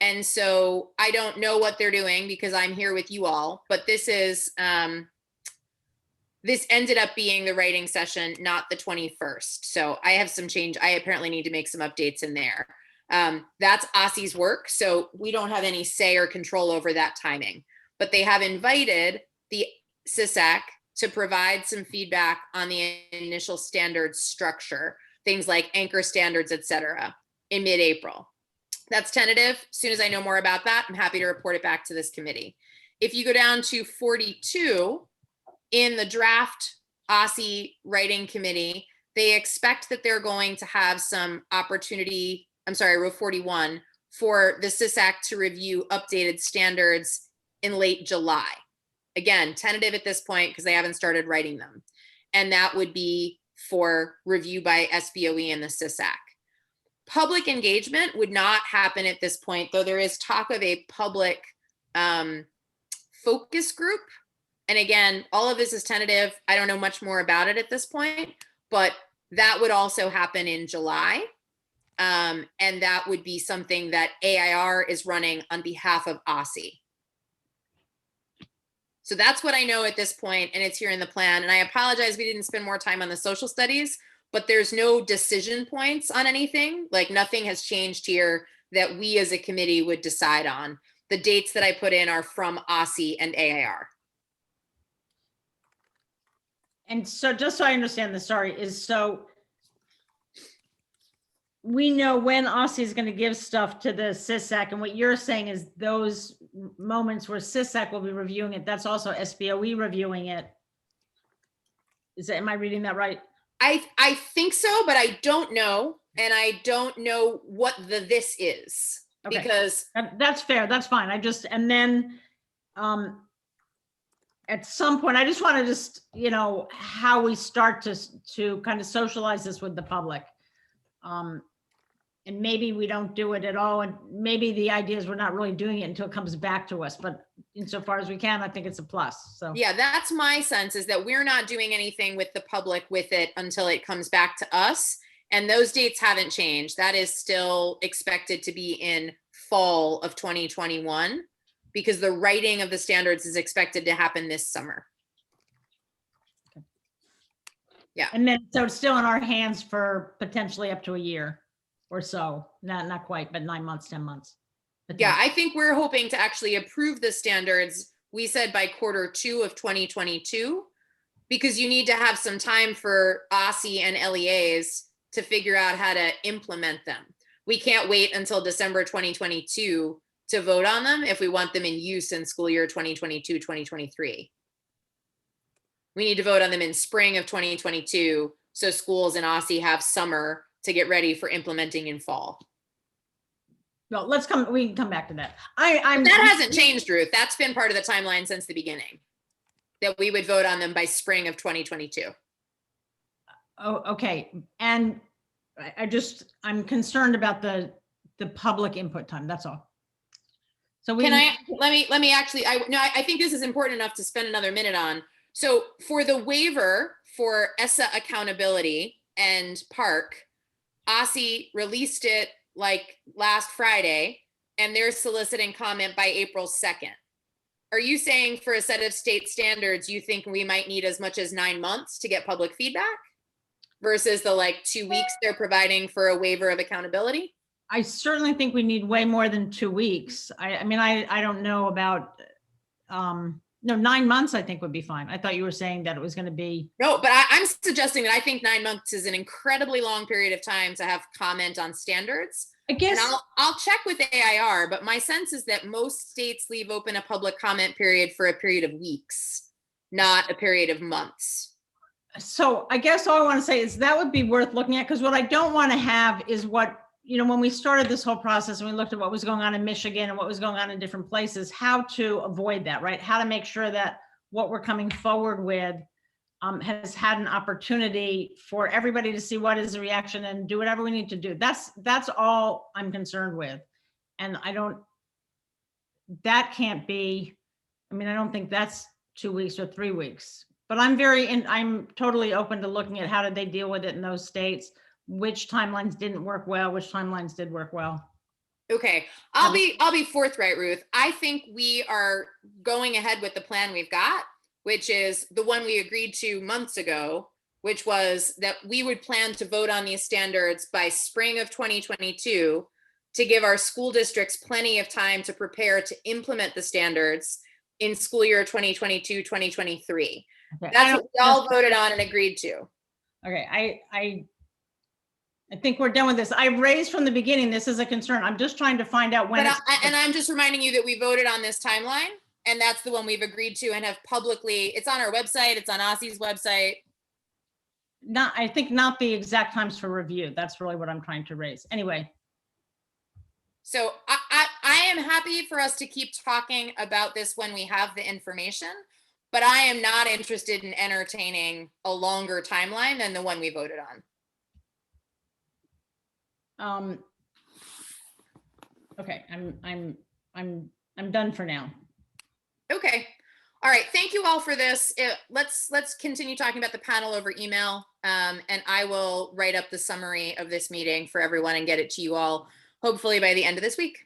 And so I don't know what they're doing because I'm here with you all, but this is, this ended up being the writing session, not the 21st. So I have some change. I apparently need to make some updates in there. That's OSSI's work, so we don't have any say or control over that timing. But they have invited the CISAC to provide some feedback on the initial standards structure, things like anchor standards, et cetera, in mid-April. That's tentative. As soon as I know more about that, I'm happy to report it back to this committee. If you go down to 42, in the draft OSSI writing committee, they expect that they're going to have some opportunity, I'm sorry, row 41, for the CISAC to review updated standards in late July. Again, tentative at this point because they haven't started writing them. And that would be for review by SBOE and the CISAC. Public engagement would not happen at this point, though there is talk of a public focus group. And again, all of this is tentative. I don't know much more about it at this point, but that would also happen in July. And that would be something that AIR is running on behalf of OSSI. So that's what I know at this point, and it's here in the plan. And I apologize we didn't spend more time on the social studies, but there's no decision points on anything. Like nothing has changed here that we as a committee would decide on. The dates that I put in are from OSSI and AIR. And so just so I understand the story is, so we know when OSSI is going to give stuff to the CISAC, and what you're saying is those moments where CISAC will be reviewing it, that's also SBOE reviewing it. Am I reading that right? I think so, but I don't know. And I don't know what this is. Okay. Because that's fair. That's fine. And then at some point, I just want to just, how we start to kind of socialize this with the public. And maybe we don't do it at all. And maybe the idea is we're not really doing it until it comes back to us. But insofar as we can, I think it's a plus. So yeah, that's my sense, is that we're not doing anything with the public with it until it comes back to us. And those dates haven't changed. That is still expected to be in fall of 2021, because the writing of the standards is expected to happen this summer. Yeah. And then, so it's still in our hands for potentially up to a year or so. Not quite, but 9 months, 10 months. Yeah, I think we're hoping to actually approve the standards, we said by Q2 of 2022, because you need to have some time for OSSI and LEAs to figure out how to implement them. We can't wait until December 2022 to vote on them if we want them in use in school year 2022, 2023. We need to vote on them in spring of 2022, so schools and OSSI have summer to get ready for implementing in fall. Well, we can come back to that. That hasn't changed, Ruth. That's been part of the timeline since the beginning, that we would vote on them by spring of 2022. Oh, okay. And I'm concerned about the public input time. That's all. So let me actually, I think this is important enough to spend another minute on. So for the waiver for ESSA accountability and Park, OSSI released it like last Friday, and they're soliciting comment by April 2nd. Are you saying for a set of state standards, you think we might need as much as 9 months to get public feedback versus the 2 weeks they're providing for a waiver of accountability? I certainly think we need way more than 2 weeks. I mean, I don't know about, no, 9 months I think would be fine. I thought you were saying that it was going to be. No, but I'm suggesting that I think 9 months is an incredibly long period of time to have comment on standards. I guess. And I'll check with AIR, but my sense is that most states leave open a public comment period for a period of weeks, not a period of months. So I guess all I want to say is that would be worth looking at, because what I don't want to have is what, when we started this whole process and we looked at what was going on in Michigan and what was going on in different places, how to avoid that, right? How to make sure that what we're coming forward with has had an opportunity for everybody to see what is the reaction and do whatever we need to do. That's all I'm concerned with. And that can't be, I don't think that's 2 weeks or 3 weeks, but I'm totally open to looking at how did they deal with it in those states, which timelines didn't work well, which timelines did work well. Okay, I'll be forthright, Ruth. I think we are going ahead with the plan we've got, which is the one we agreed to months ago, which was that we would plan to vote on these standards by spring of 2022. to give our school districts plenty of time to prepare to implement the standards in school year 2022, 2023. Okay, That's what we all voted on and agreed to. Okay, I think we're done with this. I raised from the beginning, this is a concern. I'm just trying to find out when But it's. and I'm just reminding you that we voted on this timeline, and that's the one we've agreed to and have publicly, it's on our website, it's on OSSI's website. Not, I think not the exact times for review. That's really what I'm trying to raise. Anyway, So I am happy for us to keep talking about this when we have the information, but I am not interested in entertaining a longer timeline than the one we voted on. okay, I'm done for now. Okay. All right. Thank you all for this. Let's continue talking about the panel over email. And I will write up the summary of this meeting for everyone and get it to you all, hopefully by the end of this week.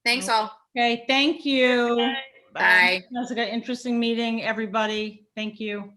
Thanks all. Okay, thank you. Bye. That's a good, interesting meeting, everybody. Thank you.